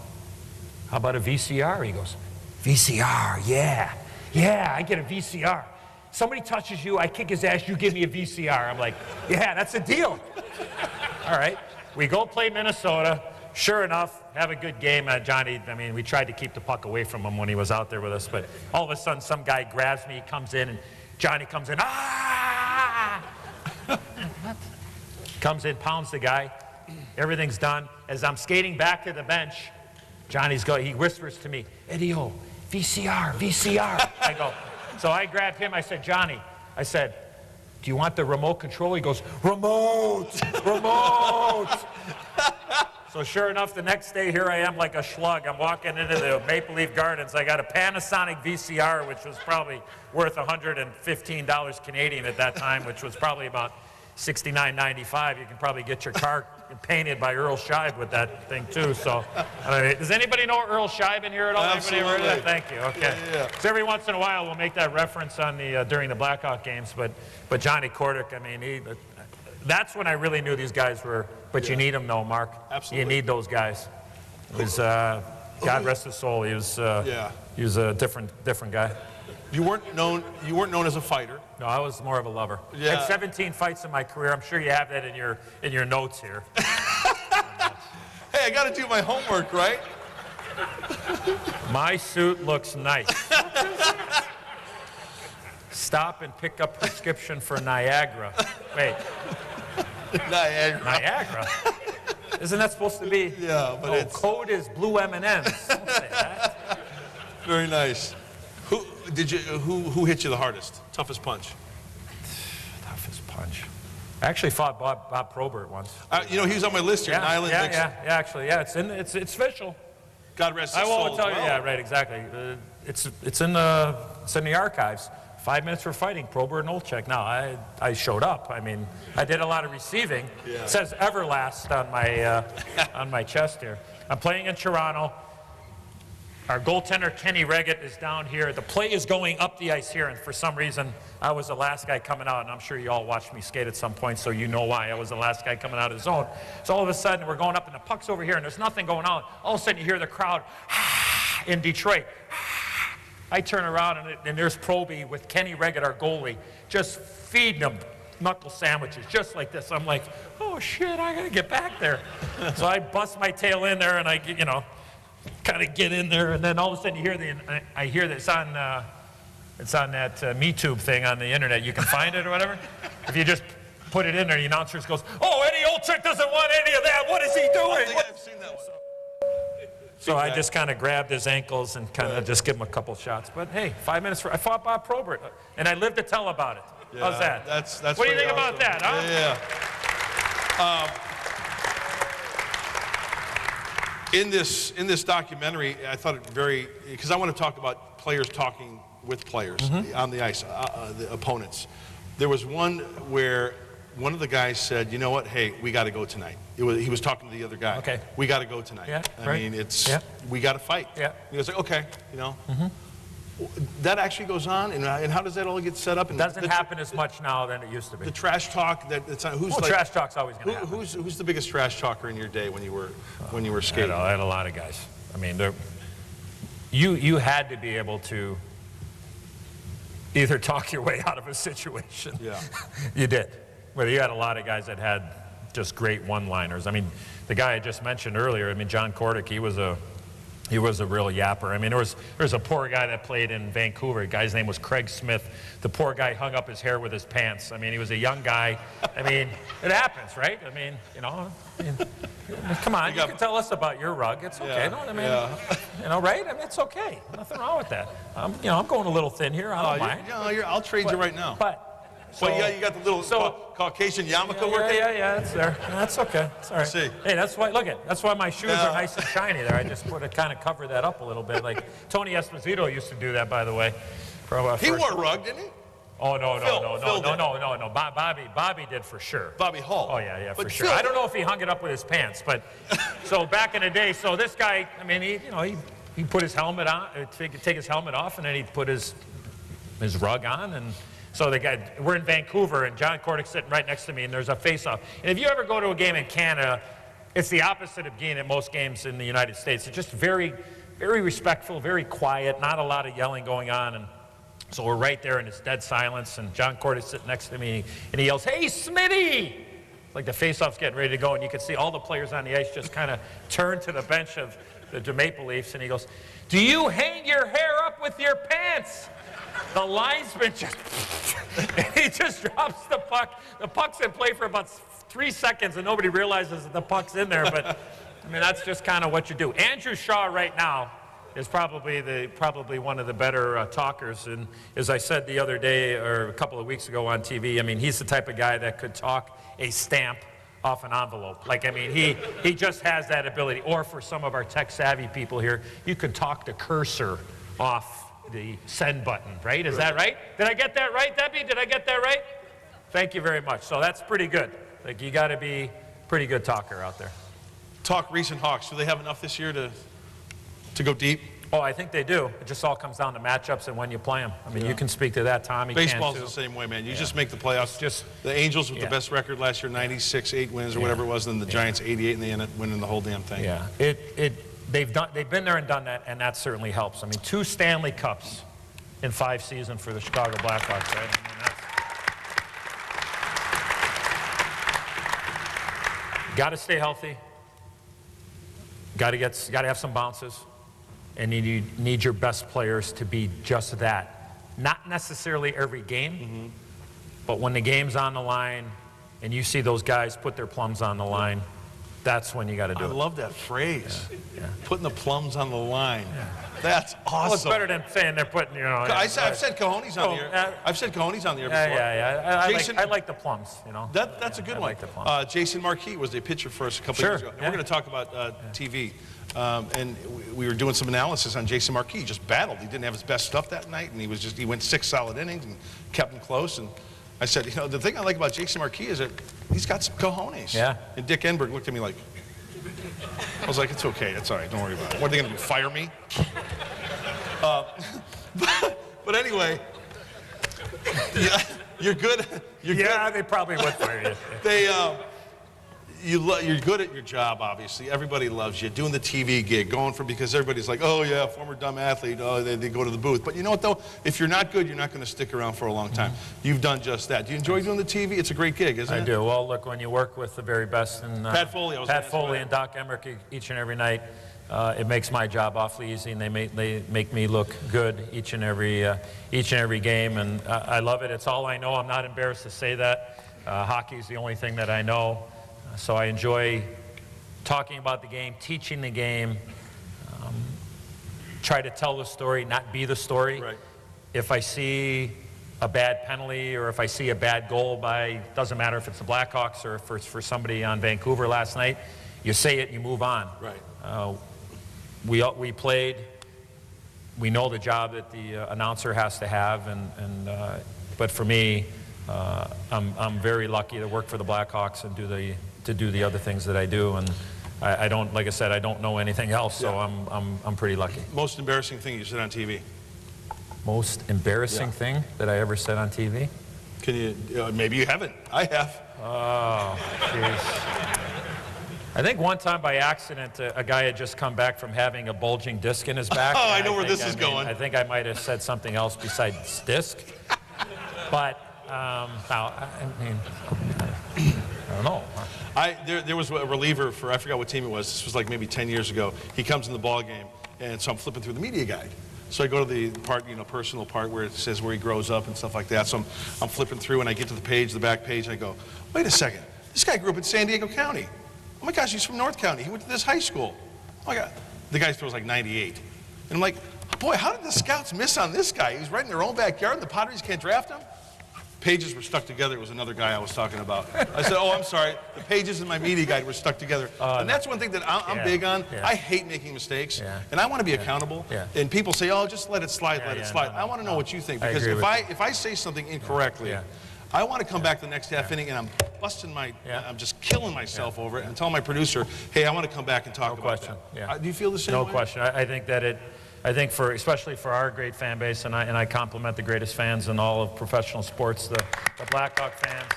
how about a VCR? He goes, VCR, yeah, I get a VCR. Somebody touches you, I kick his ass, you give me a VCR. I'm like, yeah, that's a deal. All right, we go play Minnesota. Sure enough, have a good game. Johnny, we tried to keep the puck away from him when he was out there with us, but all of a sudden some guy grabs me, comes in, and Johnny comes in, comes in, pounds the guy. Everything's done. As I'm skating back to the bench, he whispers to me, Eddie-O, VCR. I go, so I grabbed him, I said, Johnny, do you want the remote control? He goes, remote. So sure enough, the next day, here I am like a slug. I'm walking into the Maple Leaf Gardens. I got a Panasonic VCR, which was probably worth $115 Canadian at that time, which was probably about $69.95. You can probably get your car painted by Earl Scheib with that thing too. So, does anybody know Earl Scheib in here at all? Absolutely. Anybody heard of that? Thank you. Okay. Yeah. So every once in a while we'll make that reference on the during the Blackhawk games. But Johnny Kordick, that's when I really knew these guys were. But you need them, though, Mark. Absolutely. You need those guys. It was God rest his soul. He was a different guy. You weren't known as a fighter. No, I was more of a lover. Yeah. I had 17 fights in my career. I'm sure you have that in your notes here. Hey, I got to do my homework, right? My suit looks nice. Stop and pick up prescription for Niagara. Wait. Niagara? Isn't that supposed to be? Yeah, but it's... code is blue M&Ms. Don't say that. Very nice. Who hit you the hardest? Toughest punch? Toughest punch. I actually fought Bob Probert once. He was on my list here. It's official. God rest his I soul. won't tell you. Yeah, right, exactly. It's in the archives. 5 minutes for fighting, Probert and Olchek. Now, I showed up. I mean, I did a lot of receiving. Yeah. It says Everlast on my chest here. I'm playing in Toronto. Our goaltender, Kenny Reggett, is down here. The play is going up the ice here, and for some reason, I was the last guy coming out, and I'm sure you all watched me skate at some point, so you know why. I was the last guy coming out of the zone. So all of a sudden, we're going up, and the puck's over here, and there's nothing going on. All of a sudden, you hear the crowd in Detroit. I turn around, and there's Proby with Kenny Reggett, our goalie, just feeding him knuckle sandwiches, just like this. I'm like, oh, shit, I got to get back there. So I bust my tail in there, and I, kind of get in there, and then all of a sudden I hear that it's on that MeTube thing on the internet. You can find it or whatever. If you just put it in there, the announcer goes, "Oh, Eddie Olchek doesn't want any of that. What is he doing?" I think I've seen that one. So I just kind of grabbed his ankles and kind of just give him a couple shots. But hey, 5 minutes I fought Bob Probert, and I lived to tell about it. Yeah, how's that? That's what do you think about that, huh? Yeah. In this documentary, I thought it because I want to talk about players talking with players on the ice, the opponents. There was one where one of the guys said, "You know what? Hey, we got to go tonight." He was talking to the other guy. Okay. We got to go tonight. Yeah, I mean, we got to fight. Yeah. He was like, "Okay, That actually goes on, and how does that all get set up? It doesn't happen as much now than it used to be. The trash talk that's on, trash talk's always going to happen. Who's the biggest trash talker in your day when you were skating? I had a lot of guys. I mean, you had to be able to either talk your way out of a situation. Yeah. You did. Well, you had a lot of guys that had just great one-liners. I mean, the guy I just mentioned earlier, I mean, John Kordick, he was a real yapper. I mean, there was a poor guy that played in Vancouver. The guy's name was Craig Smith. The poor guy hung up his hair with his pants. I mean, he was a young guy. I mean, it happens, right? I mean, come on, you can tell us about your rug. It's okay. Yeah, I mean, right? I mean, it's okay. Nothing wrong with that. I'm going a little thin here. I don't mind. I'll trade you right now. So you got the little Caucasian yarmulke working? Yeah, it's there. That's okay. It's all right. See. Hey, that's why my shoes are nice and shiny there. I just want to kind of cover that up a little bit. Like Tony Esposito used to do that, by the way. He wore a rug, didn't he? Oh, no. Phil Bobby did for sure. Bobby Hall. Oh, yeah, for But sure. Phil, I don't know if he hung it up with his pants, but so back in the day, so this guy, I mean, he put his helmet on, take his helmet off, and then he'd put his rug on, and so we're in Vancouver, and John Kordick's sitting right next to me, and there's a face-off. And if you ever go to a game in Canada, it's the opposite of being at most games in the United States. It's just very, very respectful, very quiet, not a lot of yelling going on. And so we're right there, and it's dead silence, and John Kordick's sitting next to me, and he yells, "Hey, Smitty!" Like the face-off's getting ready to go, and you can see all the players on the ice just kind of turn to the bench of the Maple Leafs, and he goes, "Do you hang your hair up with your pants?" The linesman he just drops the puck. The puck's in play for about 3 seconds, and nobody realizes that the puck's in there. But I mean, that's just kind of what you do. Andrew Shaw right now is probably one of the better talkers. And as I said the other day or a couple of weeks ago on TV, I mean, he's the type of guy that could talk a stamp off an envelope. Like, I mean, he just has that ability. Or for some of our tech-savvy people here, you could talk the cursor off the send button, right? Is that right? Did I get that right, Debbie? Did I get that right? Thank you very much. So that's pretty good. Like, you got to be a pretty good talker out there. Talk recent Hawks. Do they have enough this year to go deep? Oh, I think they do. It just all comes down to matchups and when you play them. I mean, you can speak to that, Tommy. Baseball's the same way, man. You just make the playoffs. The Angels with the best record last year, 96, 8 wins or whatever it was, and the Giants 88, and they ended up winning the whole damn thing. Yeah, they've been there and done that, and that certainly helps. I mean, 2 Stanley Cups in 5 seasons for the Chicago Blackhawks, right? I mean, that's... Got to stay healthy. Got to have some bounces, and you need your best players to be just that. Not necessarily every game, but when the game's on the line, and you see those guys put their plums on the line, that's when you got to do it. I love that phrase. Yeah. Putting the plums on the line. Yeah. That's awesome. Well, it's better than saying they're putting, I've said cojones on the air. I've said cojones on the air before. Yeah. I like the plums, That's a good one. Like the plums. Jason Marquis was a pitcher for us a couple years ago. And we're going to talk about TV. And we were doing some analysis on Jason Marquis. He just battled. He didn't have his best stuff that night, and he went 6 solid innings and kept him close. And I said, the thing I like about Jason Marquis is that he's got some cojones. Yeah. And Dick Enberg looked at me like, I was like, it's okay, it's all right, don't worry about it. What are they going to do, fire me? But anyway, you're good. Yeah, they probably would fire you. You're good at your job, obviously. Everybody loves you. Doing the TV gig, because everybody's like, oh yeah, former dumb athlete, oh, they go to the booth. But you know what though? If you're not good, you're not going to stick around for a long time. You've done just that. Do you enjoy doing the TV? It's a great gig, isn't it? I do. Well, look, when you work with the very best, and Pat Foley, and Doc Emmerich each and every night, it makes my job awfully easy, and they make me look good each and every game, and I love it. It's all I know. I'm not embarrassed to say that. Hockey's the only thing that I know. So I enjoy talking about the game, teaching the game, try to tell the story, not be the story. Right. If I see a bad penalty or if I see a bad goal doesn't matter if it's the Blackhawks or for somebody on Vancouver last night, you say it and you move on. Right. We played. We know the job that the announcer has to have, but for me, I'm very lucky to work for the Blackhawks and do the other things that I do, and I don't, like I said, I don't know anything else, so I'm pretty lucky. Most embarrassing thing you said on TV? Most embarrassing thing that I ever said on TV? Can you? Maybe you haven't. I have. Oh, jeez. I think one time by accident, a guy had just come back from having a bulging disc in his back. Oh, I know where this is going. I think I might have said something else besides disc, but I don't know. There was a reliever for, I forgot what team it was. This was like maybe 10 years ago. He comes in the ball game, and so I'm flipping through the media guide. So I go to the part, personal part where it says where he grows up and stuff like that. So I'm flipping through, and I get to the back page, and I go, wait a second. This guy grew up in San Diego County. Oh my gosh, he's from North County. He went to this high school. Oh my God. The guy throws like 98. And I'm like, boy, how did the scouts miss on this guy? He's right in their own backyard, and the Padres can't draft him? Pages were stuck together. It was another guy I was talking about. I said, oh, I'm sorry. The pages in my media guide were stuck together. And that's one thing that I'm big on. Yeah. I hate making mistakes, and I want to be accountable. Yeah. And people say, oh, just let it slide, let it slide. No, I want to know what you think, because if I say something incorrectly, I want to come back the next half inning and I'm busting I'm just killing myself over it and tell my producer, hey, I want to come back and talk about that. Yeah. Do you feel the same way? No question. I think that especially for our great fan base, and I compliment the greatest fans in all of professional sports, the Blackhawk fans,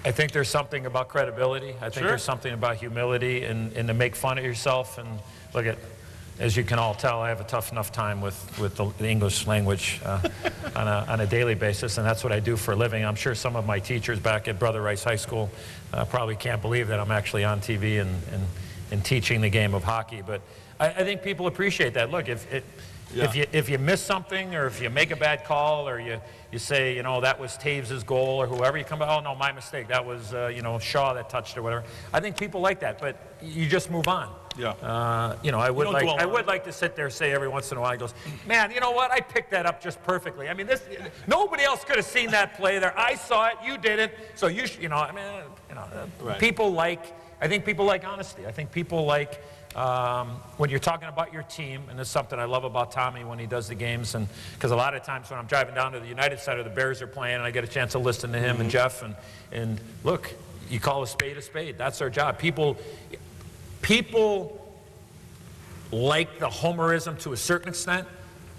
I think there's something about credibility. I think there's something about humility and to make fun of yourself. And look at, as you can all tell, I have a tough enough time with the English language on a daily basis, and that's what I do for a living. I'm sure some of my teachers back at Brother Rice High School probably can't believe that I'm actually on TV and teaching the game of hockey. But I think people appreciate that. Look, if you miss something, or if you make a bad call, or you say, that was Taves' goal, or whoever, you come back, oh no, my mistake, that was Shaw that touched or whatever. I think people like that, but you just move on. Yeah. I would like to sit there and say every once in a while, he goes, man, you know what? I picked that up just perfectly. I mean, nobody else could have seen that play there. I saw it, you didn't. So you people I think people like honesty. I think people like when you're talking about your team, and it's something I love about Tommy when he does the games, and because a lot of times when I'm driving down to the United side, or the Bears are playing, and I get a chance to listen to him and Jeff, and look, you call a spade. That's our job. People like the homerism to a certain extent,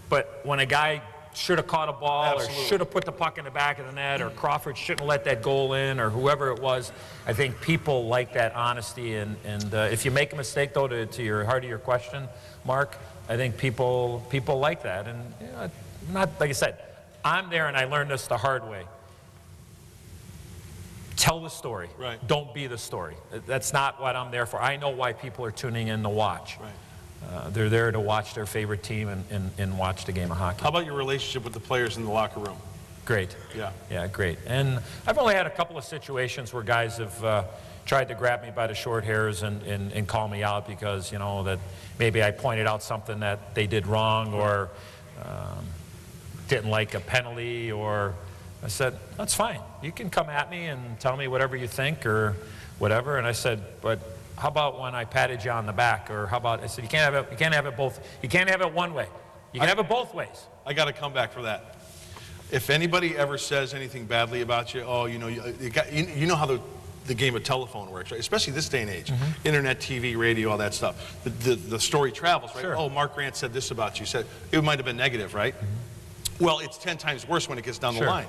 but when a guy should have caught a ball Absolutely. or should have put the puck in the back of the net or Crawford shouldn't have let that goal in or whoever it was. I think people like that honesty. And if you make a mistake, though, to your heart of your question, Mark, I think people like that. And you know, not like I said, I'm there and I learned this the hard way. Tell the story. Right. Don't be the story. That's not what I'm there for. I know why people are tuning in to watch. Right. They're there to watch their favorite team and watch the game of hockey. How about your relationship with the players in the locker room? Great. Yeah. Yeah, great. And I've only had a couple of situations where guys have tried to grab me by the short hairs and call me out because, you know, that maybe I pointed out something that they did wrong or didn't like a penalty, or I said, that's fine. You can come at me and tell me whatever you think or whatever. And I said, but how about when I patted you on the back? Or how about, I said, you can't have it both. You can't have it one way. You can have it both ways. I got to come back for that. If anybody ever says anything badly about you, oh, you know, you know how the game of telephone works, right? Especially this day and age. Mm-hmm. Internet, TV, radio, all that stuff. The story travels, right? Sure. Oh, Mark Grant said this about you. Said it might have been negative, right? Mm-hmm. Well, it's 10 times worse when it gets down Sure. the line.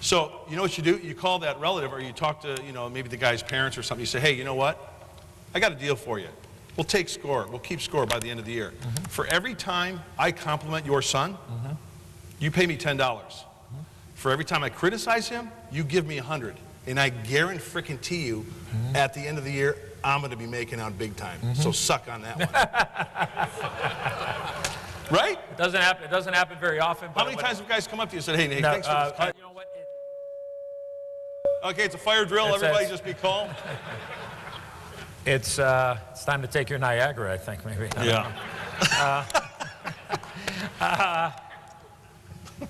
So, you know what you do? You call that relative or you talk to, you know, maybe the guy's parents or something. You say, hey, you know what? I got a deal for you. We'll take score. We'll keep score by the end of the year. Mm-hmm. For every time I compliment your son, you pay me $10. For every time I criticize him, you give me 100. And I guarantee you, at the end of the year, I'm going to be making out big time. So suck on that one. Right? It doesn't happen very often. How many times have guys come up to you and said, hey, Nate, thanks for this? You know what? Okay, it's a fire drill. Everybody just be calm. It's time to take your Niagara, I think, maybe.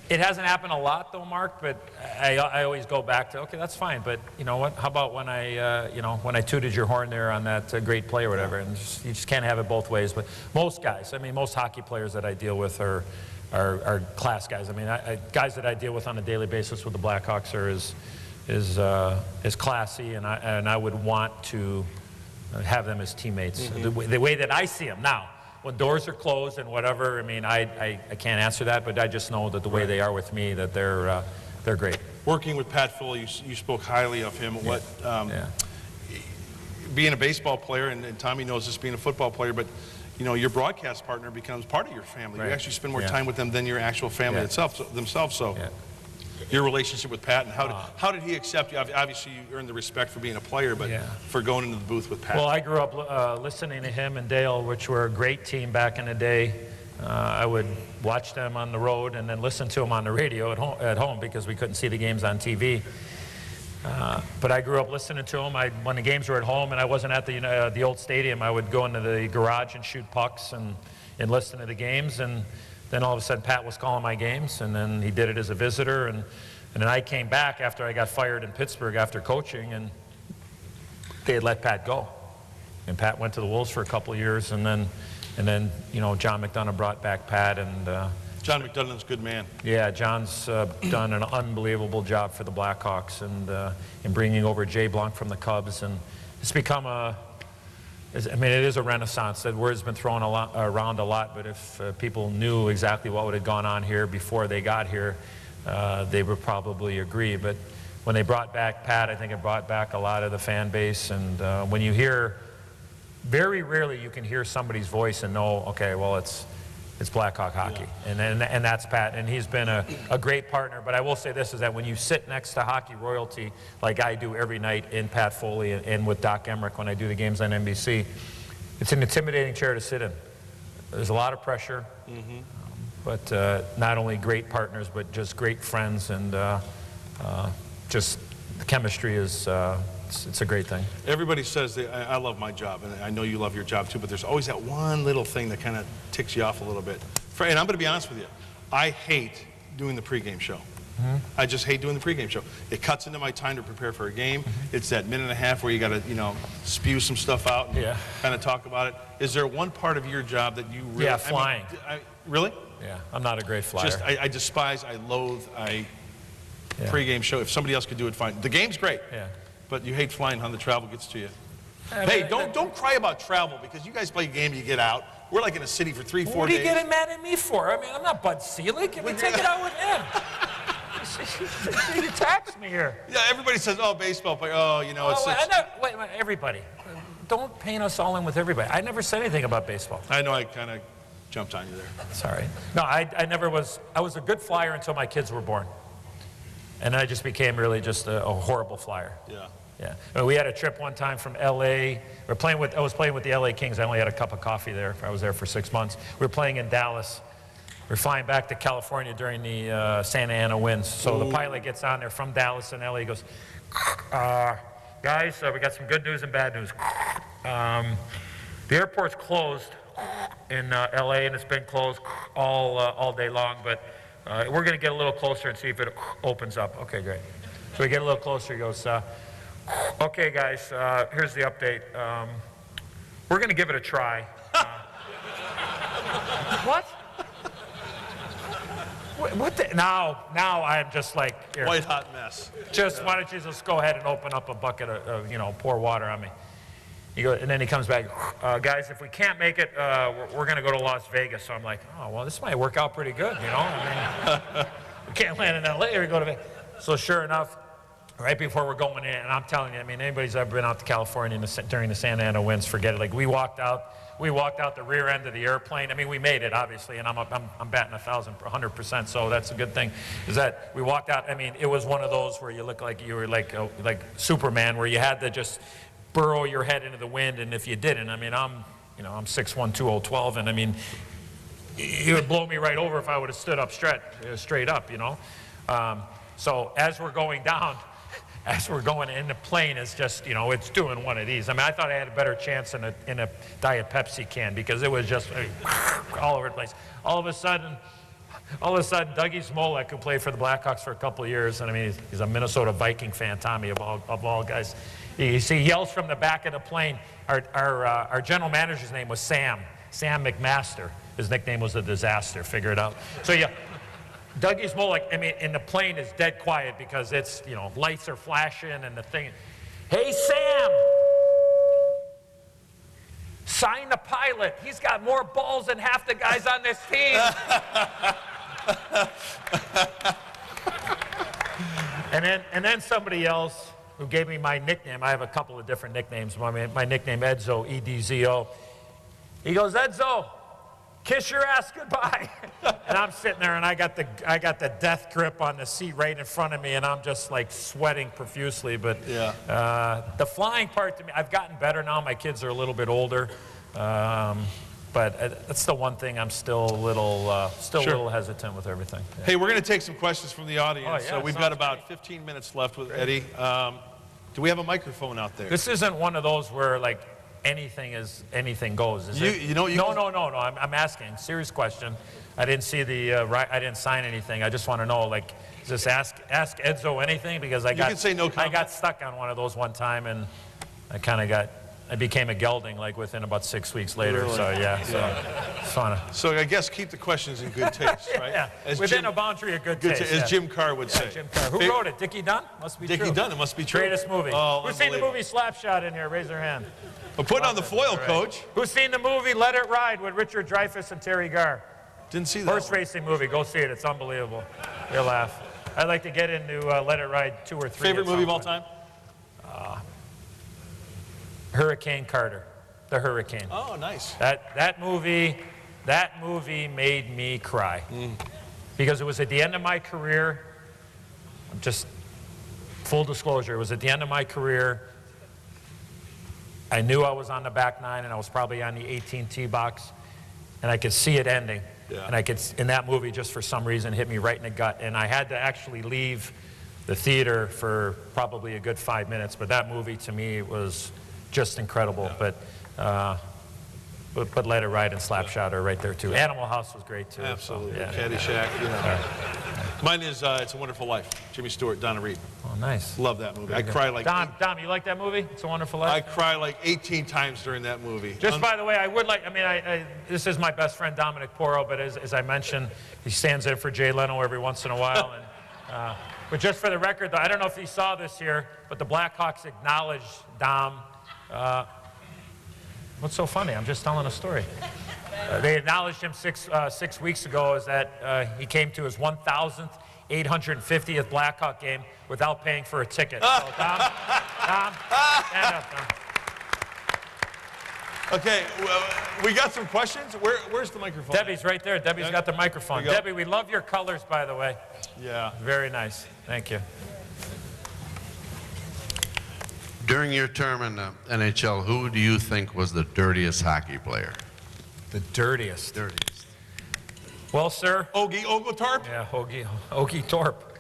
It hasn't happened a lot, though, Mark, but I always go back to, okay, that's fine, but you know what, how about when I tooted your horn there on that great play or whatever, and you just can't have it both ways. But most guys, I mean, most hockey players that I deal with are class guys. I mean, guys that I deal with on a daily basis with the Blackhawks are as classy, and I would want to have them as teammates, the way that I see them now. When doors are closed and whatever, I mean, I can't answer that, but I just know that the way they are with me, that they're great. Working with Pat Foley, you spoke highly of him. What being a baseball player, and Tommy knows this, being a football player, but you know, your broadcast partner becomes part of your family. Right. You actually spend more time with them than your actual family themselves. So your relationship with Pat, and how did he accept you? Obviously, you earned the respect for being a player, but for going into the booth with Pat. Well, I grew up listening to him and Dale, which were a great team back in the day. I would watch them on the road and then listen to them on the radio at home because we couldn't see the games on TV. But I grew up listening to them. When the games were at home and I wasn't at the old stadium, I would go into the garage and shoot pucks and listen to the games. And then all of a sudden, Pat was calling my games, and then he did it as a visitor. And then I came back after I got fired in Pittsburgh after coaching, and they had let Pat go. And Pat went to the Wolves for a couple of years, and then you know, John McDonough brought back Pat, and John McDonough's a good man. yeah, John's done an unbelievable job for the Blackhawks, and in bringing over Jay Blanc from the Cubs, and it's become I mean, it is a renaissance. That word's been thrown around a lot, but if people knew exactly what had gone on here before they got here, they would probably agree. But when they brought back Pat, I think it brought back a lot of the fan base. And when you hear, very rarely you can hear somebody's voice and know, okay, well, it's Blackhawk hockey. Yeah. And that's Pat. And he's been a great partner. But I will say this, is that when you sit next to hockey royalty, like I do every night in Pat Foley and with Doc Emmerich when I do the games on NBC, it's an intimidating chair to sit in. There's a lot of pressure. But not only great partners, but just great friends. And just the chemistry is... it's a great thing. Everybody says I love my job, and I know you love your job too, but there's always that one little thing that kind of ticks you off a little bit. And I'm going to be honest with you. I hate doing the pregame show. I just hate doing the pregame show. It cuts into my time to prepare for a game. It's that minute and a half where you got to, you know, spew some stuff out and kind of talk about it. Is there one part of your job that you really... Yeah, flying. Really? Yeah, I'm not a great flyer. Just, I despise, I loathe, pregame show. If somebody else could do it, fine. The game's great. Yeah. But you hate flying, how the travel gets to you. Hey, don't cry about travel because you guys play a game, you get out. We're like in a city for 3-4 days. What are you getting mad at me for? I mean, I'm not Bud Selig. Can we take it out with him? You tax me here. Yeah, everybody says, oh, baseball player. Oh, you know, it's... Wait, everybody. Don't paint us all in with everybody. I never said anything about baseball. I know I kind of jumped on you there. Sorry. No, I never was. I was a good flyer until my kids were born. And I just became really just a horrible flyer. Yeah. Yeah. We had a trip one time from L.A. I was playing with the L.A. Kings. I only had a cup of coffee there. I was there for 6 months. We were playing in Dallas. We were flying back to California during the Santa Ana winds. So the pilot gets on there from Dallas and L.A. He goes, guys, we got some good news and bad news. The airport's closed in L.A. and it's been closed all day long, but we're going to get a little closer and see if it opens up. Okay, great. So we get a little closer. He goes, okay, guys, here's the update. We're going to give it a try. What? What the? Now I'm just like... Here, white hot mess. why don't you just go ahead and open up a bucket of pour water on me. And then he comes back, guys, if we can't make it, we're going to go to Las Vegas. So I'm like, oh, well, this might work out pretty good, I mean, we can't land in L.A. or go to Vegas. So sure enough, right before we're going in, and I'm telling you, I mean, anybody's ever been out to California during the Santa Ana winds, forget it. Like, we walked out the rear end of the airplane. I mean, we made it, obviously, and I'm batting 100%, so that's a good thing, is that we walked out. I mean, it was one of those where you look like you were like Superman, where you had to just burrow your head into the wind, and if you didn't, I mean, I'm 6'1", 212, and I mean, it would blow me right over if I would have stood up straight up, So as we're going down, as we're going in, the plane is just, it's doing one of these. I mean, I thought I had a better chance in a Diet Pepsi can because it was just all over the place. All of a sudden, Dougie Smolek, who played for the Blackhawks for a couple of years, and I mean, he's a Minnesota Viking fan, Tommy, of all guys. He yells from the back of the plane. Our general manager's name was Sam McMaster. His nickname was a disaster. Figure it out. So yeah, Dougie Smolek, I mean, and the plane is dead quiet because it's, lights are flashing and the thing. Hey, Sam, sign the pilot. He's got more balls than half the guys on this team. and then somebody else who gave me my nickname. I have a couple of different nicknames. My nickname, Edzo, E-D-Z-O. He goes, Edzo, kiss your ass goodbye. And I'm sitting there, and I got the death grip on the seat right in front of me, and I'm just like sweating profusely. But the flying part to me, I've gotten better now. My kids are a little bit older. But that's the one thing I'm still a little hesitant with everything. Yeah. Hey, we're going to take some questions from the audience. Oh, yeah, so we've got about 15 minutes left with Eddie. Do we have a microphone out there? This isn't one of those where like anything goes, is it? No. I'm asking. Serious question. I didn't see I didn't sign anything. I just want to know, like, is this ask Edzo anything? Because I got stuck on one of those one time, and I became a gelding like within about 6 weeks later. Really? So yeah. So I guess keep the questions in good taste, right? Yeah. Within a boundary of good taste. As Jim Carr would say. Jim Carr. Who wrote it? Dickie Dunn? Must be true. Dickie Dunn. It must be true. Greatest movie. Oh, who's seen the movie Slapshot in here? Raise their hand. We're putting on the foil, Coach. Who's seen the movie Let It Ride with Richard Dreyfuss and Terry Garr? Didn't see that. Horse racing movie. Go see it. It's unbelievable. You'll laugh. I'd like to get into Let It Ride 2 or 3. Favorite movie of all time? Hurricane Carter. The Hurricane. Oh, nice. That movie made me cry because it was at the end of my career. Just full disclosure, it was at the end of my career. I knew I was on the back nine, and I was probably on the 18 tee box, and I could see it ending. Yeah. And that movie, just for some reason, hit me right in the gut, and I had to actually leave the theater for probably a good 5 minutes. But that movie, to me, was just incredible. Yeah. But Let It Ride and Slapshot are right there too. Animal House was great too. Absolutely. So, Caddyshack. Mine is It's a Wonderful Life. Jimmy Stewart, Donna Reed. Oh, nice. Love that movie. I cry like... Dom, you like that movie? It's a Wonderful Life? I cry like 18 times during that movie. Just by the way, I would like, this is my best friend Dominic Porro, but as I mentioned, he stands in for Jay Leno every once in a while. But just for the record, though, I don't know if you saw this here, but the Blackhawks acknowledged Dom What's so funny? I'm just telling a story. They acknowledged him 6 weeks ago as that he came to his 1,850th Blackhawk game without paying for a ticket. So, Tom, stand up, Tom. Okay, well, we got some questions. Where's the microphone? Debbie's right there. Debbie's got the microphone. Debbie, we love your colors, by the way. Yeah. Very nice. Thank you. During your term in the NHL, who do you think was the dirtiest hockey player? The dirtiest. Well, sir. Ogie Torp? Yeah, Ogie Torp.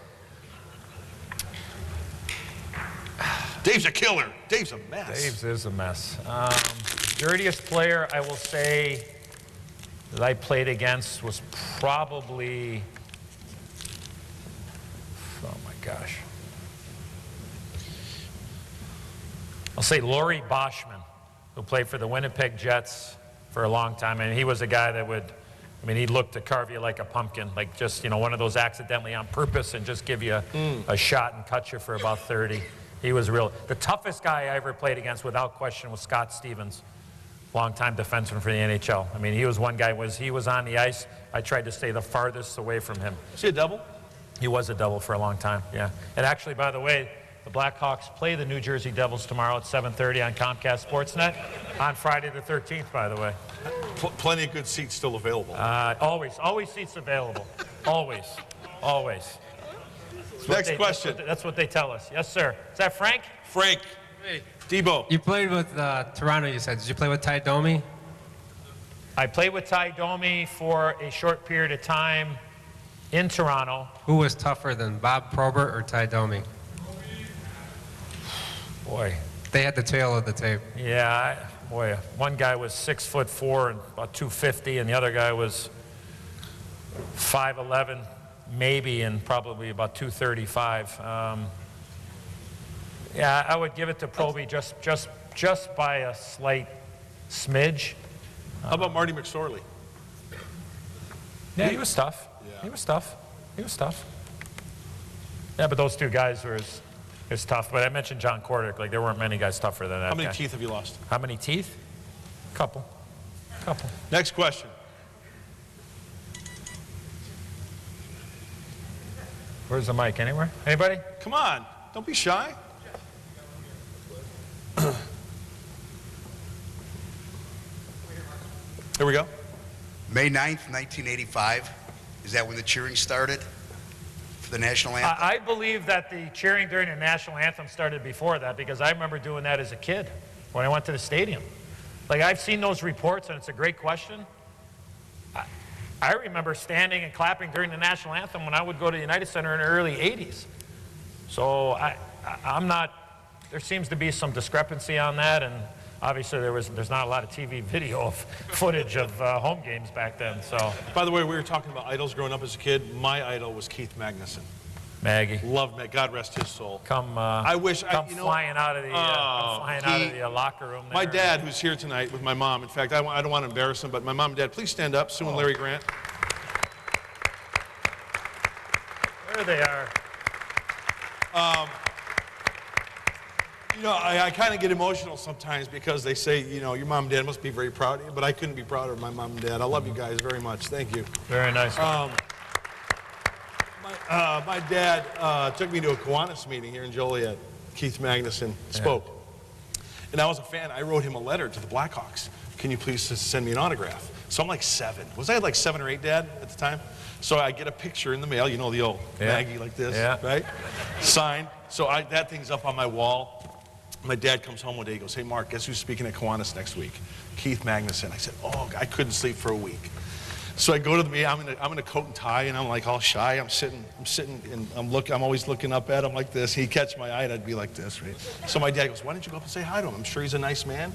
Dave's a killer. Dave's a mess. Dave's is a mess. Dirtiest player, I will say, that I played against was probably, oh my gosh. I'll say Laurie Boschman, who played for the Winnipeg Jets for a long time. And he was a guy that would, I mean, he'd look to carve you like a pumpkin, like just, you know, one of those accidentally on purpose and just give you a shot and cut you for about 30. He was real. The toughest guy I ever played against, without question, was Scott Stevens, longtime defenseman for the NHL. I mean, he was one guy, he was on the ice, I tried to stay the farthest away from him. Is he a double? He was a double for a long time, yeah. And actually, by the way, the Blackhawks play the New Jersey Devils tomorrow at 7:30 on Comcast Sportsnet on Friday the 13th, by the way. Plenty of good seats still available. Always seats available. Always. Next question. That's what they tell us. Yes, sir. Is that Frank? Frank. Hey. Debo. You played with Toronto, you said. Did you play with Ty Domi? I played with Ty Domi for a short period of time in Toronto. Who was tougher than Bob Probert or Ty Domi? Boy. They had the tail of the tape. Yeah, boy. One guy was 6'4" and about 250, and the other guy was 5'11", maybe, and probably about 235. Yeah, I would give it to Proby just by a slight smidge. How about Marty McSorley? Yeah, he was tough. Yeah. He was tough. Yeah, but those two guys were as tough. But I mentioned John Kordick. Like, there weren't many guys tougher than that How many guy. teeth have you lost? How many teeth? Couple. Next question. Where's the mic? Anywhere? Anybody? Come on. Don't be shy. Here we go. May 9th, 1985. Is that when the cheering started for the national anthem? I believe that the cheering during the national anthem started before that, because I remember doing that as a kid when I went to the stadium. Like, I've seen those reports, and it's a great question. I remember standing and clapping during the national anthem when I would go to the United Center in the early 80s. So I'm not, there seems to be some discrepancy on that, and obviously there's not a lot of TV video of footage of home games back then. So. By the way, we were talking about idols growing up as a kid. My idol was Keith Magnuson. Maggie. Loved Maggie. God rest his soul. I wish flying out of the locker room there. My dad, who's here tonight with my mom. In fact, I don't want to embarrass him, but my mom and dad, please stand up. Sue and Larry Grant. There they are. You know, I kind of get emotional sometimes because they say, you know, your mom and dad must be very proud of you, but I couldn't be prouder of my mom and dad. I love you guys very much. Thank you. Very nice. My dad took me to a Kiwanis meeting here in Joliet. Keith Magnuson spoke. And I was a fan. I wrote him a letter to the Blackhawks. Can you please send me an autograph? So I'm like 7. Was I like 7 or 8, Dad, at the time? So I get a picture in the mail, you know, the old Maggie like this, right? Signed. So that thing's up on my wall. My dad comes home one day, he goes, hey, Mark, guess who's speaking at Kiwanis next week? Keith Magnuson. I said, oh, I couldn't sleep for a week. So I go to the meeting, I'm in a coat and tie, and I'm like all shy. I'm sitting, and I'm always looking up at him like this. He'd catch my eye, and I'd be like this, right? So my dad goes, why don't you go up and say hi to him? I'm sure he's a nice man.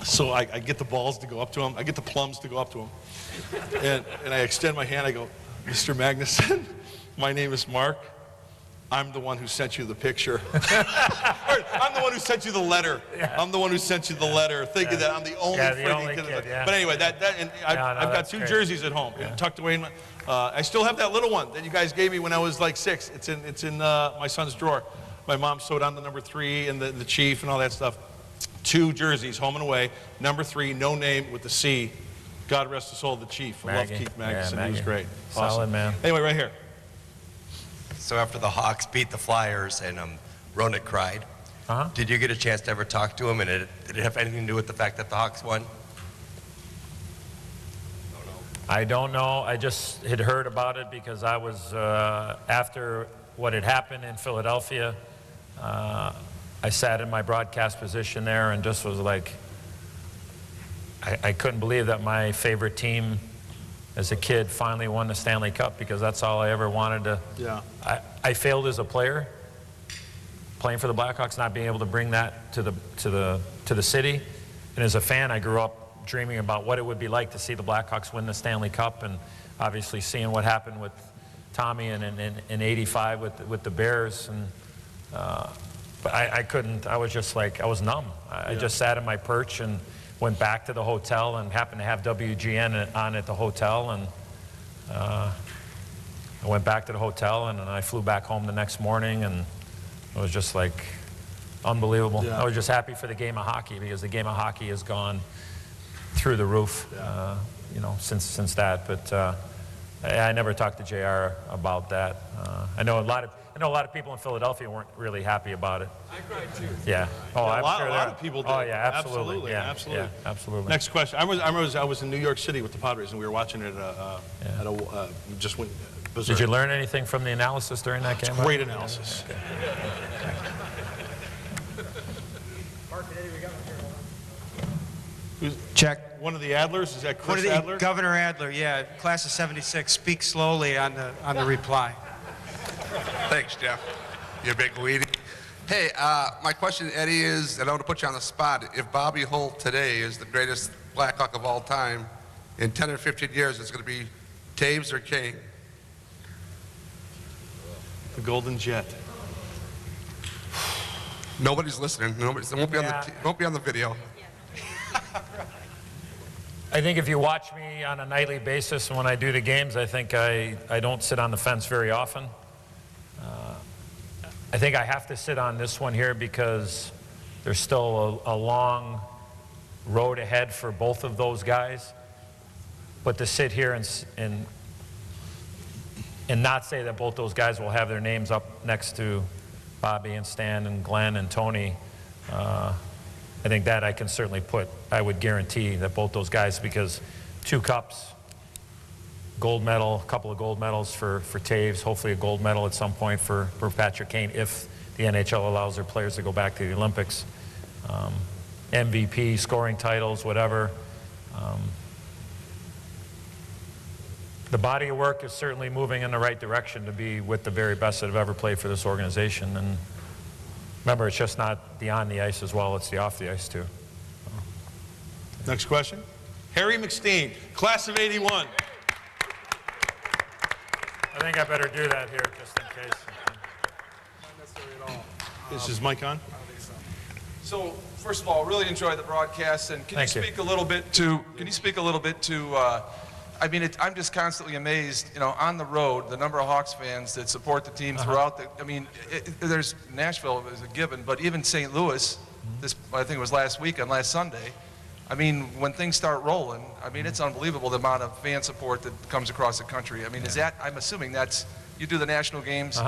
So I get the balls to go up to him. I get the plums to go up to him. And I extend my hand. I go, Mr. Magnuson, my name is Mark. I'm the one who sent you the picture. I'm the one who sent you the letter. Yeah. I'm the one who sent you the letter, thinking that I'm the only kid. But anyway, I've got 2 jerseys at home, tucked away in my. I still have that little one that you guys gave me when I was like 6. It's in my son's drawer. My mom sewed on the number 3 and the chief and all that stuff. 2 jerseys, home and away. Number 3, no name with the C. God rest the soul of the Chief. I love Keith Magnuson. He was great. Solid Awesome. man. Anyway, right here. So after the Hawks beat the Flyers and Roenick cried, did you get a chance to ever talk to him, and did it have anything to do with the fact that the Hawks won? I don't know. I just had heard about it because I was, after what had happened in Philadelphia, I sat in my broadcast position there and just was like, I couldn't believe that my favorite team as a kid finally won the Stanley Cup, because that's all I ever wanted to. Yeah. I failed as a player, playing for the Blackhawks, not being able to bring that to the city. And as a fan, I grew up dreaming about what it would be like to see the Blackhawks win the Stanley Cup, and obviously seeing what happened with Tommy in '85 with the Bears. And but I couldn't. I was just like, I was numb. I just sat in my perch and went back to the hotel, and happened to have WGN on at the hotel, and I went back to the hotel, and I flew back home the next morning, and it was just like unbelievable. Yeah. I was just happy for the game of hockey, because the game of hockey has gone through the roof, you know, since that. But I never talked to JR about that. I know a lot of people in Philadelphia weren't really happy about it. I cried too. Yeah. Oh, Yeah, I'm a sure lot of people did. Oh yeah, absolutely. Absolutely, Yeah, absolutely. Yeah, absolutely. Next question. I was in New York City with the Padres, and we were watching it just went berserk. Did you learn anything from the analysis during that game? Great analysis. Check. One of the Adlers, is that One Chris of the, Adler? Governor Adler, yeah, class of '76. Speak slowly on the reply. Thanks, Jeff. You big weedy. Hey, my question, Eddie, is, and I want to put you on the spot. If Bobby Holt today is the greatest Blackhawk of all time, in 10 or 15 years, it's going to be Taves or Kane? The Golden Jet. Nobody's listening. It won't be on the video. I think if you watch me on a nightly basis and when I do the games, I think I don't sit on the fence very often. I think I have to sit on this one here because there's still a long road ahead for both of those guys. But to sit here and not say that both those guys will have their names up next to Bobby and Stan and Glenn and Tony, I think that I can certainly I would guarantee that both those guys, because 2 cups, gold medal, a couple of gold medals for Taves, hopefully a gold medal at some point for Patrick Kane if the NHL allows their players to go back to the Olympics. MVP, scoring titles, whatever. The body of work is certainly moving in the right direction to be with the very best that have ever played for this organization. And remember, it's just not the on the ice as well, it's the off the ice too. Next question. Harry McSteen, class of '81. I think I better do that here just in case. Not necessarily at all. Is his mic on? So, first of all, really enjoy the broadcast, and can you speak a little bit to, I mean, I'm just constantly amazed, you know, on the road, the number of Hawks fans that support the team throughout I mean, there's Nashville is a given, but even St. Louis, I think it was last Sunday, I mean, when things start rolling, I mean, it's unbelievable the amount of fan support that comes across the country. I mean, is that, I'm assuming you do the national games,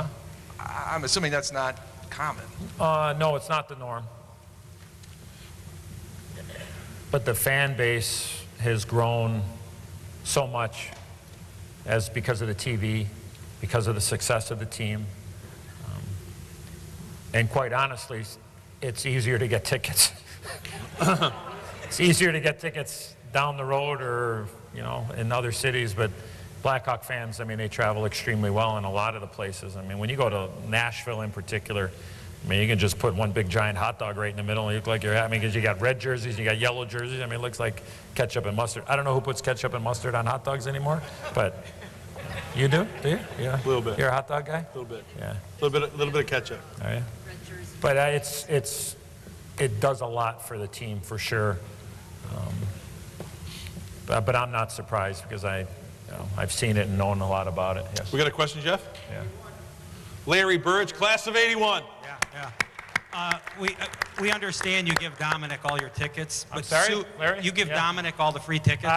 I'm assuming that's not common. No, it's not the norm. But the fan base has grown so much because of the TV, because of the success of the team. And quite honestly, it's easier to get tickets. It's easier to get tickets down the road or, you know, in other cities, but Blackhawk fans, I mean, they travel extremely well in a lot of the places. I mean, when you go to Nashville in particular, I mean, you can just put one big giant hot dog right in the middle and you look like you're happy, because you got red jerseys, you got yellow jerseys. I mean, it looks like ketchup and mustard. I don't know who puts ketchup and mustard on hot dogs anymore, but you do? Do you? Yeah. A little bit. You're a hot dog guy? A little bit. Yeah. A little bit of ketchup. Oh, yeah. But it does a lot for the team for sure. But I'm not surprised because I've seen it and known a lot about it. Yes. We got a question, Jeff? Yeah. Larry Burge, class of '81. Yeah. We understand you give Dominic all your tickets. I'm but sorry, Sue, Larry? you give Yeah. Dominic all the free tickets?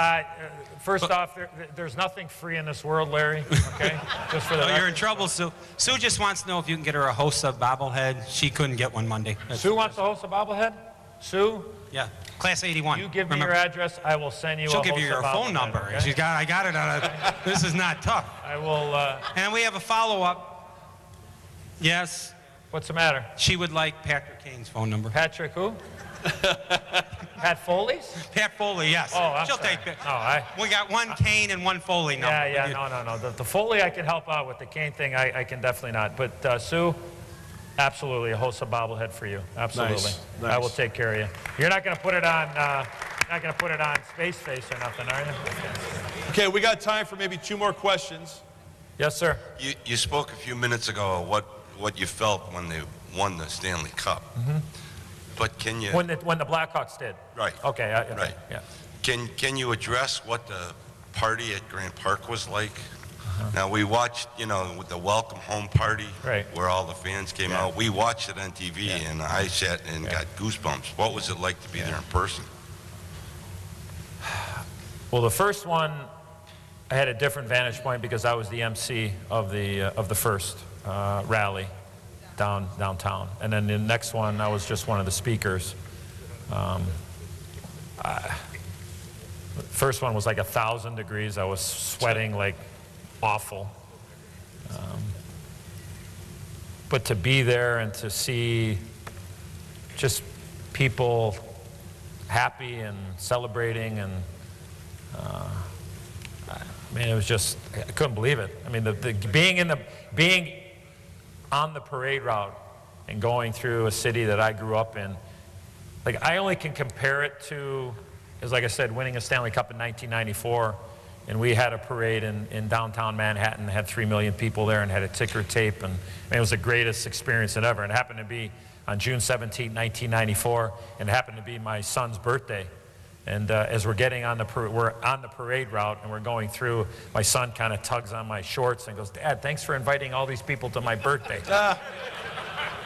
First off, there's nothing free in this world, Larry, okay? Just for the You're in record. trouble, Sue. Sue just wants to know if you can get her a Hossa bobblehead. She couldn't get one Monday. Sue wants to host a bobblehead? Sue? Yeah, class 81. You give me Remember? your address, I will send you She'll a give you Hossa your phone bobblehead, number. okay? I got it on a, this is not tough. I will, And we have a follow-up. Yes. What's the matter? She would like Patrick Kane's phone number. Patrick who? Pat Foley's? Pat Foley, yes. Oh, I'm She'll sorry. take it. No, We got one Kane and one Foley number. no. The Foley I can help out with. The Kane thing I can definitely not. But Sue, absolutely, a Hossa bobblehead for you. Absolutely. Nice. I will take care of you. You're not going to put it on. Not going to put it on Space Face or nothing, are you? Okay, we got time for maybe 2 more questions. Yes, sir. You spoke a few minutes ago what you felt when they won the Stanley Cup. Mm-hmm. But can you? When the Blackhawks did. Right. Okay. Right. Yeah. Can you address what the party at Grant Park was like? Uh-huh. Now we watched, with the welcome home party, right, where all the fans came out. We watched it on TV, and I sat and got goosebumps. What was it like to be there in person? Well, the first one, I had a different vantage point because I was the MC of the first rally downtown, and then the next one I was just one of the speakers. First one was like 1,000 degrees. I was sweating like awful. But to be there and to see just people happy and celebrating, and I mean, it was just, I couldn't believe it. I mean, being on the parade route and going through a city that I grew up in, like, I only can compare it to, is like I said, winning a Stanley Cup in 1994, and we had a parade in downtown Manhattan, had 3 million people there, and had a ticker tape, and it was the greatest experience ever. And it happened to be on June 17, 1994, and it happened to be my son's birthday. And as we're getting on we're on the parade route and we're going through, my son kind of tugs on my shorts and goes, "Dad, thanks for inviting all these people to my birthday."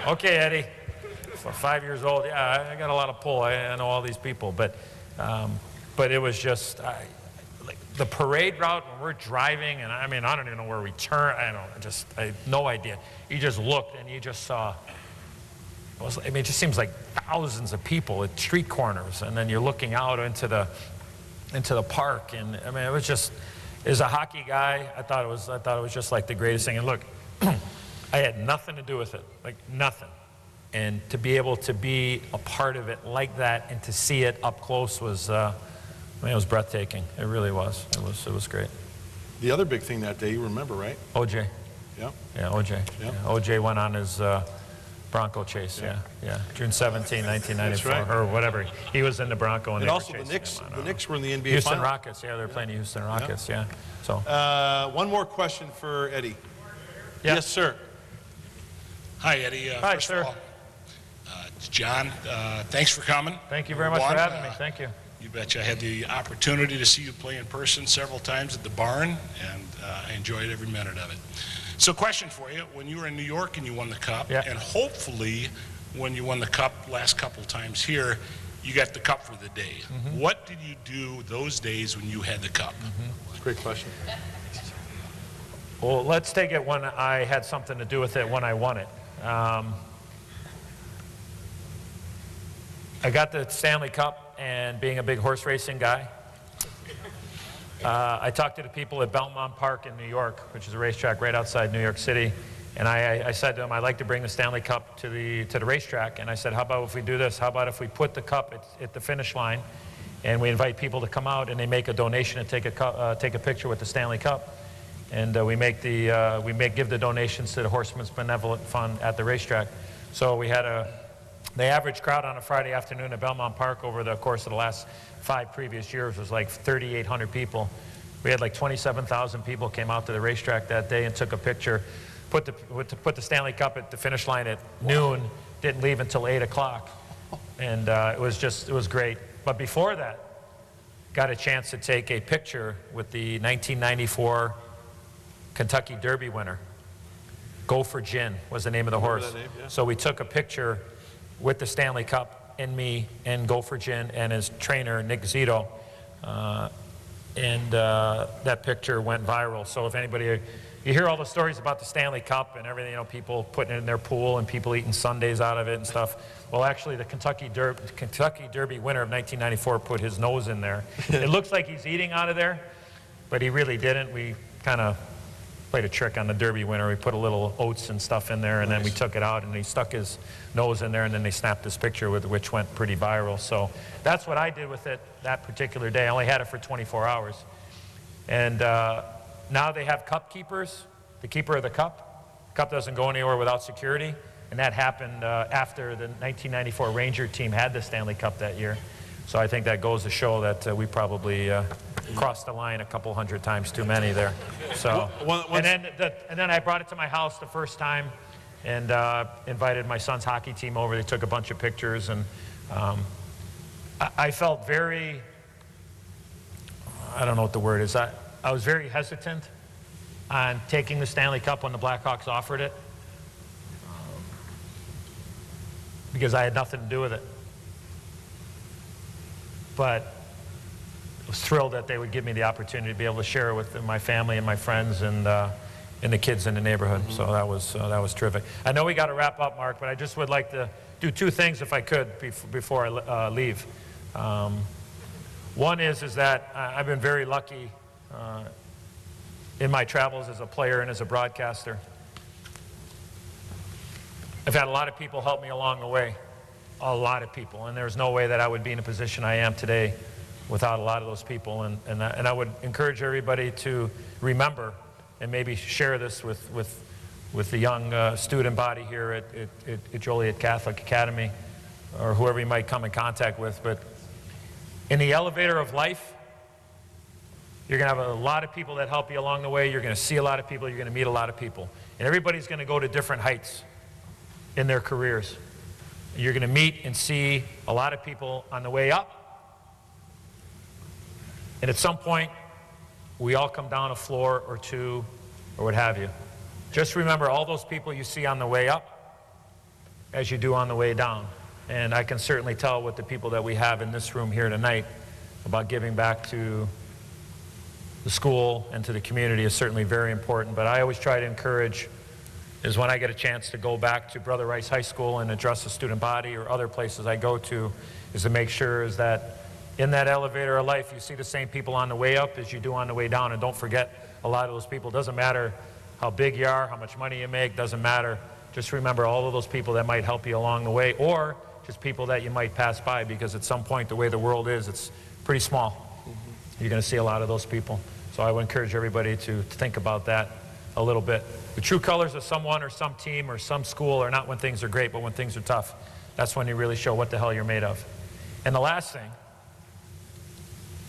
Okay, Eddie. For 5 years old, yeah, I got a lot of pull. I know all these people, but it was just like the parade route when we're driving, and I mean, I don't even know where we turn. I have no idea. You just looked and you just saw. It just seems like thousands of people at street corners, and then you're looking out into the park, and I mean, it was just, as a hockey guy, I thought it was just like the greatest thing. And look, I had nothing to do with it, like nothing, and to be able to be a part of it like that and to see it up close was, I mean, it was breathtaking. It really was. It was great. The other big thing that day, you remember, right? OJ. Yeah. Yeah, OJ. Yeah. Yeah, OJ went on his Bronco chase, yeah. June 17, 1994, That's right. or whatever. He was in the Bronco, and And they also were the chasing him. Knicks were in the NBA Houston Finals. Rockets, yeah, they're playing the Houston Rockets, yeah. So. One more question for Eddie. Yeah. Yes, sir. Hi, Eddie. Hi, first sir. of all, it's John. Thanks for coming. Thank you very much for having me. Thank you. You betcha. I had the opportunity to see you play in person several times at the barn, and I enjoyed every minute of it. So, question for you: when you were in New York and you won the cup, and hopefully when you won the cup last couple times here, you got the cup for the day. Mm-hmm. What did you do those days when you had the cup? Great question. Well, let's take it when I had something to do with it when I won it. I got the Stanley Cup, and being a big horse racing guy, I talked to the people at Belmont Park in New York, which is a racetrack right outside New York City, and I said to them, I'd like to bring the Stanley Cup to the racetrack, and I said, how about if we do this? How about if we put the cup at the finish line, and we invite people to come out and they make a donation and take a picture with the Stanley Cup, and we give the donations to the Horsemen's Benevolent Fund at the racetrack. So we had the average crowd on a Friday afternoon at Belmont Park over the course of the last 5 previous years was like 3,800 people. We had like 27,000 people came out to the racetrack that day and took a picture, put the Stanley Cup at the finish line at noon, didn't leave until 8 o'clock. And it was great. But before that, got a chance to take a picture with the 1994 Kentucky Derby winner. Go for Gin was the name of the horse. that name, yeah. So we took a picture with the Stanley Cup and me and Gopher Gin and his trainer, Nick Zito. That picture went viral. So if anybody, you hear all the stories about the Stanley Cup and everything, people putting it in their pool and people eating sundaes out of it and stuff. Well, actually, the Kentucky Derby winner of 1994 put his nose in there. It looks like he's eating out of there, but he really didn't. We kind of played a trick on the Derby winner. We put a little oats and stuff in there, and then we took it out, and he stuck his nose in there, and then they snapped this picture with which went pretty viral. So that's what I did with it that particular day. I only had it for 24 hours. And now they have cup keepers, the keeper of the cup. Cup doesn't go anywhere without security, and that happened after the 1994 Ranger team had the Stanley Cup that year. So I think that goes to show that we probably crossed the line a couple hundred times too many there. So, and then I brought it to my house the first time and invited my son's hockey team over. They took a bunch of pictures, and I felt very, I don't know what the word is. I was very hesitant on taking the Stanley Cup when the Blackhawks offered it because I had nothing to do with it. But I was thrilled that they would give me the opportunity to be able to share it with my family and my friends and the kids in the neighborhood. So that was terrific. I know we got to wrap up, Mark, but I just would like to do two things if I could before I leave. One is that I've been very lucky in my travels as a player and as a broadcaster. I've had a lot of people help me along the way, a lot of people, and there's no way that I would be in a position I am today without a lot of those people. And I would encourage everybody to remember and maybe share this with the young student body here at Joliet Catholic Academy or whoever you might come in contact with. But in the elevator of life, you're going to have a lot of people that help you along the way. You're going to see a lot of people. You're going to meet a lot of people. And everybody's going to go to different heights in their careers. You're going to meet and see a lot of people on the way up. And at some point, we all come down a floor or two or what have you. Just remember all those people you see on the way up as you do on the way down. And I can certainly tell with the people that we have in this room here tonight about giving back to the school and to the community is certainly very important. But I always try to encourage is when I get a chance to go back to Brother Rice High School and address the student body or other places I go to, is to make sure is that in that elevator of life you see the same people on the way up as you do on the way down. And don't forget a lot of those people. Doesn't matter how big you are, how much money you make, doesn't matter. Just remember all of those people that might help you along the way, or just people that you might pass by, because at some point the way the world is, it's pretty small. You're going to see a lot of those people. So I would encourage everybody to think about that a little bit. The true colors of someone or some team or some school are not when things are great, but when things are tough. That's when you really show what the hell you're made of. And the last thing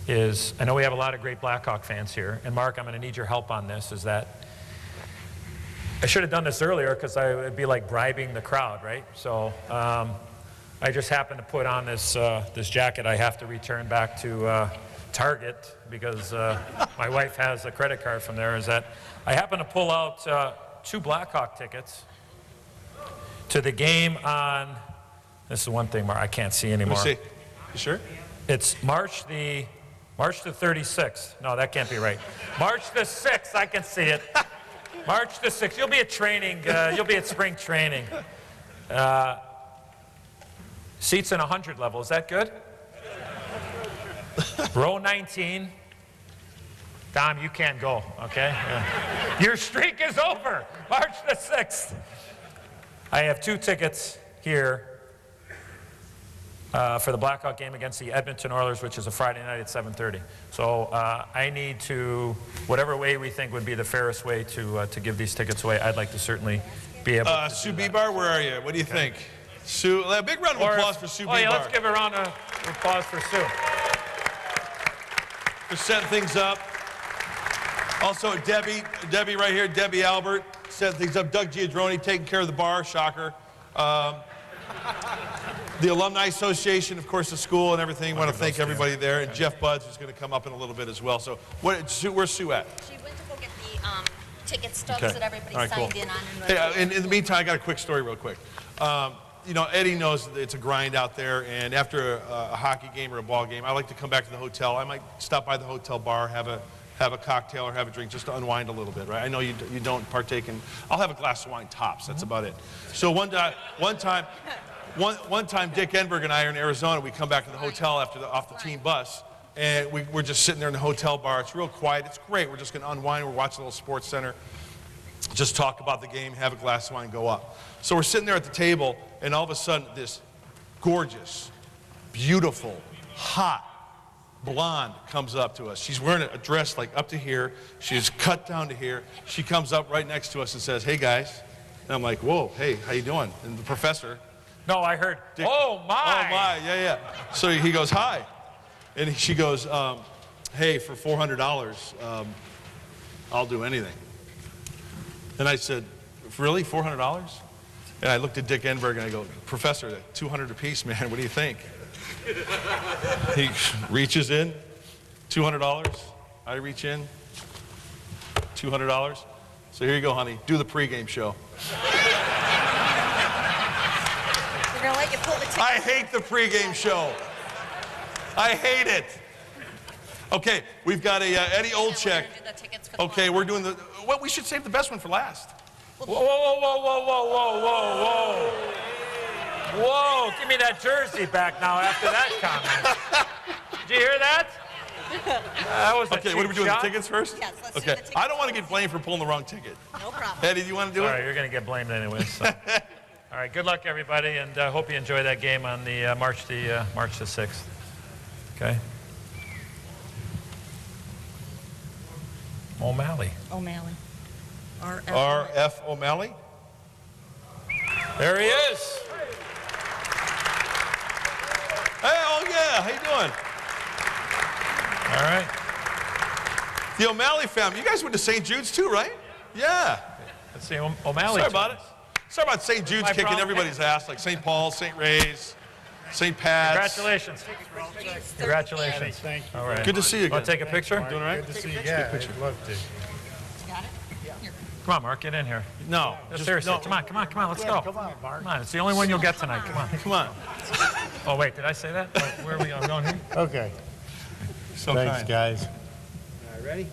is, I know we have a lot of great Blackhawk fans here, and Mark, I'm going to need your help on this, is that I should have done this earlier because I would be like bribing the crowd, right? So I just happened to put on this, this jacket I have to return back to Target because my wife has a credit card from there, is that I happened to pull out 2 Blackhawk tickets to the game on, this is one thing, Mark, I can't see anymore. Let me see. You sure? It's March the 36th. No, that can't be right. March the 6th, I can see it. March the 6th. You'll be at training. You'll be at spring training. Seats in 100 level. Is that good? Row 19. Dom, you can't go, okay? Yeah. Your streak is over. March the 6th. I have 2 tickets here for the Blackhawk game against the Edmonton Oilers, which is a Friday night at 7:30. So I need to, whatever way we think would be the fairest way to give these tickets away, I'd like to certainly be able to Sue Bebar, where are you? What do you think? Sue, a big round of applause for Sue Bebar. Yeah, let's give a round of applause for Sue. For setting things up. Also, Debbie right here, Debbie Albert, setting things up. Doug Giadroni taking care of the bar, shocker. The Alumni Association, of course, the school and everything. I want to thank everybody there. And Jeff Buds, who's going to come up in a little bit as well. So where's Sue at? She went to go get the ticket stubs that everybody All right, signed cool. in on. Hey, in the meantime, I got a quick story real quick. you know, Eddie knows that it's a grind out there, and after a hockey game or a ball game, I like to come back to the hotel. I might stop by the hotel bar, have a cocktail or have a drink just to unwind a little bit, right? I know you don't partake in. I'll have a glass of wine tops. That's about it. So one time, Dick Enberg and I are in Arizona. We come back to the hotel off the team bus, and we're just sitting there in the hotel bar. It's real quiet. It's great. We're just going to unwind. We're watching a little Sports Center. Just talk about the game, have a glass of wine, go up. So we're sitting there at the table, and all of a sudden, this gorgeous, beautiful, hot blonde comes up to us. She's wearing a dress like up to here. She's cut down to here. She comes up right next to us and says, "Hey guys." And I'm like, "Whoa, hey, how you doing?" And the professor. No, I heard, Dick, "Oh my." Oh my, yeah. So he goes, "Hi." And she goes, "Hey, for $400, I'll do anything." And I said, "Really, $400? And I looked at Dick Enberg and I go, "Professor, $200 apiece, man. What do you think?" He reaches in, $200. I reach in, $200. So here you go, honey. Do the pregame show. We're gonna let you pull the ticket. I hate the pregame show. I hate it. Okay, we've got a Eddie Olczyk. Okay, we're doing the. Well, we should save the best one for last. Whoa, whoa, whoa, whoa, whoa, whoa, whoa, whoa. Whoa, give me that jersey back now after that comment. Did you hear that? That was a okay, what are we doing? shot? The tickets first? Yes, let's okay. do the tickets. I don't want to get blamed for pulling the wrong ticket. No problem. Eddie, do you want to do it? All right, you're going to get blamed anyway. So. All right, good luck, everybody, and I hope you enjoy that game on the March the 6th. Okay. O'Malley. R.F. O'Malley. There he is. Hey, oh yeah, how you doing? All right. The O'Malley family. You guys went to St. Jude's too, right? Yeah. Let's see, O'Malley. Sorry about it. Sorry about St. Jude's kicking everybody's ass, like St. Paul's, St. Ray's, St. Pat's. Congratulations. Congratulations. Thank you. All right. Good to see you again. Want to take a picture? Doing all right? Good to see you. Yeah, I'd love to. Come on, Mark, get in here. No. Seriously, no. come on, let's go. Come on, Mark. Come on, it's the only one you'll get tonight. Come on. Come on. Oh, wait, did I say that? Oh, where are we going? Going here? Okay. So Thanks, kind. guys. All right, ready?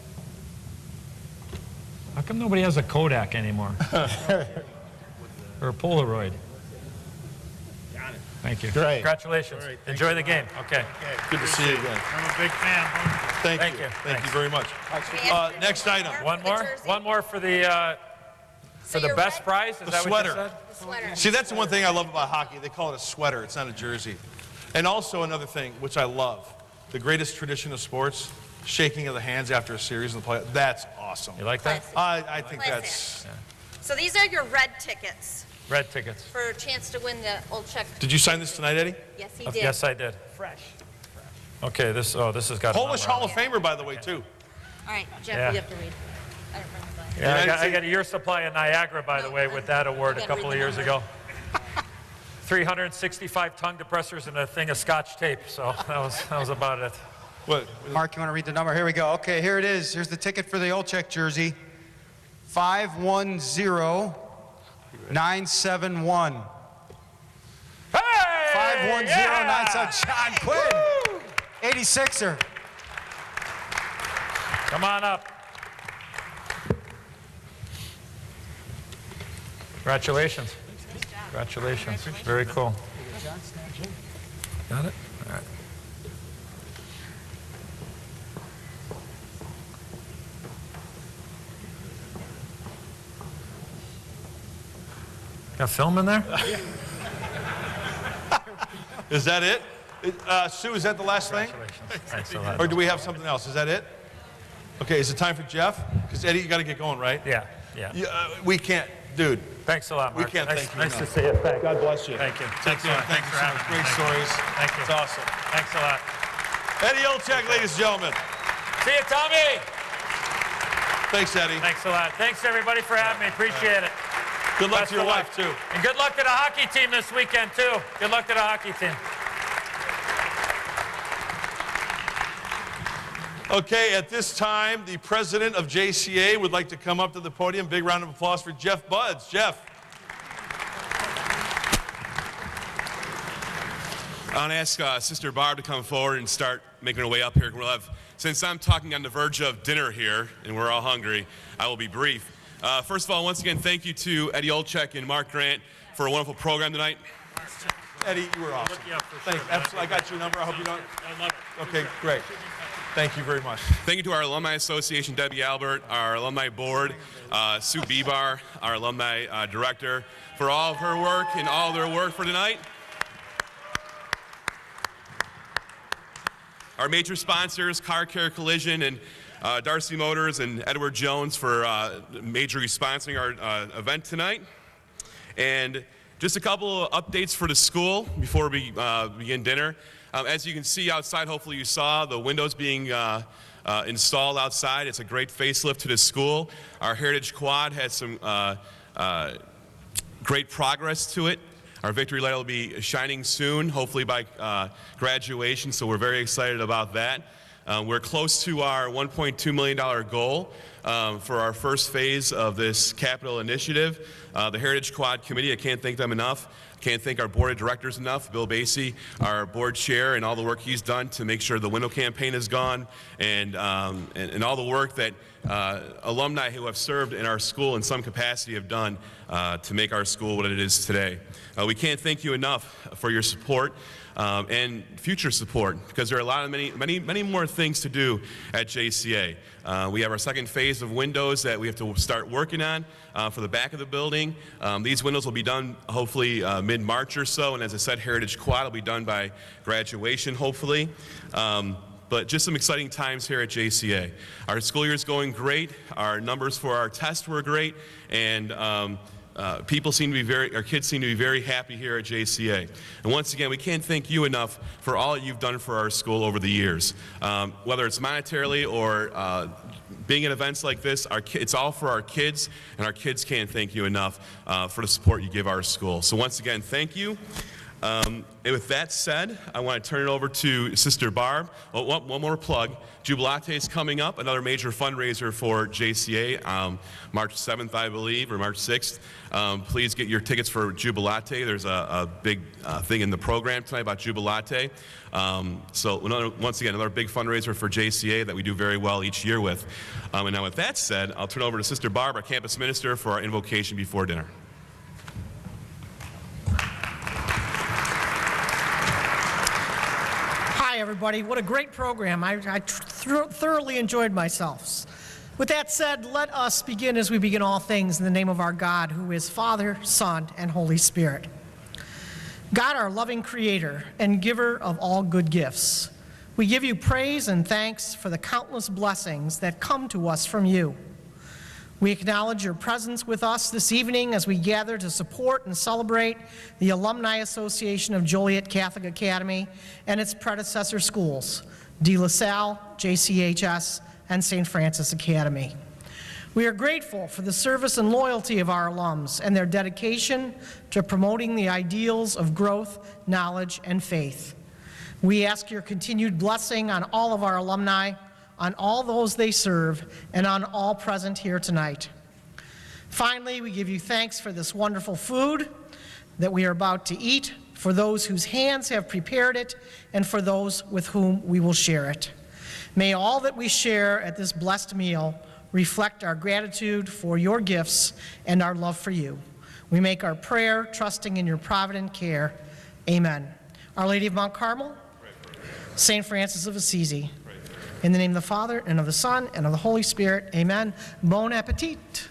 How come nobody has a Kodak anymore? Or a Polaroid? Got it. Thank you. Great. Congratulations. Great. Enjoy the game. Okay. Good to see you again. I'm a big fan. Thank Thank you. you. Thank you very much. Next item. One more for the best prize. Is The that sweater. what you said? Sweater. See, that's the one thing I love about hockey. They call it a sweater. It's not a jersey. And also another thing, which I love, the greatest tradition of sports, shaking of the hands after a series in the play. That's awesome. You like that? I think that's... So these are your red tickets Red tickets. for a chance to win the Olczyk. Did you sign this tonight, Eddie? Yes, he did. Yes, I did. Fresh. Okay, this has got Polish a number Hall of Famer, by the way, too. All right, Jeff, Yeah. you have to read. I don't remember that. Yeah, I got a year's supply of Niagara, by the way, with that award a couple of years ago. 365 tongue depressors and a thing of Scotch tape. So that was about it. What? Mark, you want to read the number? Here we go. Okay, here it is. Here's the ticket for the Olczyk jersey. 510971. Hey! 510971. John Quinn. 86er. Come on up. Congratulations. Congratulations. Very cool. Got it? All right. Got film in there? Is that it? Sue, is that the last thing? Thanks a lot. Or do we have something else? Is that it? Okay, is it time for Jeff? Because Eddie, you got to get going, right? Yeah. We can't, dude. Thanks a lot, Mark. We can't thank you Nice to enough. see you. Thanks. God bless you. Thank you. Take care. Thank you so much. Great stories. Thank you. It's awesome. Thanks a lot. Eddie Olczyk, ladies and gentlemen. See you, Tommy. Thanks, Eddie. Thanks a lot. Thanks, everybody, for having me. Appreciate it. Good luck Best to your of luck. wife, too. And good luck to the hockey team this weekend, too. Good luck to the hockey team. Okay, at this time, the president of JCA would like to come up to the podium. Big round of applause for Jeff Buds. Jeff. I want to ask Sister Barb to come forward and start making her way up here. We'll have, since I'm talking on the verge of dinner here and we're all hungry, I will be brief. First of all, once again, thank you to Eddie Olczyk and Mark Grant for a wonderful program tonight. Eddie, you were awesome. Thank you. Absolutely. I got your number. I hope you don't. I love it. Okay, great. Thank you very much. Thank you to our Alumni Association, Debbie Albert, our Alumni Board, Sue Bebar, our Alumni Director, for all of her work and all of their work for tonight. Our major sponsors, Car Care Collision and Darcy Motors and Edward Jones for majorly sponsoring our event tonight. And just a couple of updates for the school before we begin dinner. As you can see outside, hopefully you saw the windows being installed outside. It's a great facelift to the school. Our Heritage Quad has some great progress to it. Our victory light will be shining soon, hopefully by graduation, so we're very excited about that. We're close to our $1.2 million goal for our first phase of this capital initiative. The Heritage Quad Committee, I can't thank them enough. Can't thank our board of directors enough, Bill Basie, our board chair, and all the work he's done to make sure the window campaign is gone, and all the work that alumni who have served in our school in some capacity have done to make our school what it is today. We can't thank you enough for your support and future support, because there are many more things to do at JCA. We have our second phase of windows that we have to start working on for the back of the building. These windows will be done hopefully mid-March or so, and as I said, Heritage Quad will be done by graduation hopefully. But just some exciting times here at JCA. Our school year is going great. Our numbers for our tests were great, and our kids seem to be very happy here at JCA. And once again, we can't thank you enough for all that you've done for our school over the years. Whether it's monetarily or being at events like this, it's all for our kids, and our kids can't thank you enough for the support you give our school. So once again, thank you. And with that said, I want to turn it over to Sister Barb. Oh, one more plug. Jubilate is coming up, another major fundraiser for JCA, March 7th, I believe, or March 6th. Please get your tickets for Jubilate. There's a big thing in the program tonight about Jubilate. So once again, another big fundraiser for JCA that we do very well each year with. And now with that said, I'll turn it over to Sister Barb, our campus minister, for our invocation before dinner. Hi, everybody. What a great program. I thoroughly enjoyed myself. With that said, let us begin as we begin all things in the name of our God, who is Father, Son, and Holy Spirit. God, our loving creator and giver of all good gifts, we give you praise and thanks for the countless blessings that come to us from you. We acknowledge your presence with us this evening as we gather to support and celebrate the Alumni Association of Joliet Catholic Academy and its predecessor schools, De La Salle, JCHS, and St. Francis Academy. We are grateful for the service and loyalty of our alums and their dedication to promoting the ideals of growth, knowledge, and faith. We ask your continued blessing on all of our alumni, on all those they serve, and on all present here tonight. Finally, we give you thanks for this wonderful food that we are about to eat, for those whose hands have prepared it, and for those with whom we will share it. May all that we share at this blessed meal reflect our gratitude for your gifts and our love for you. We make our prayer trusting in your provident care. Amen. Our Lady of Mount Carmel, St. Francis of Assisi, in the name of the Father, and of the Son, and of the Holy Spirit, amen. Bon appetit.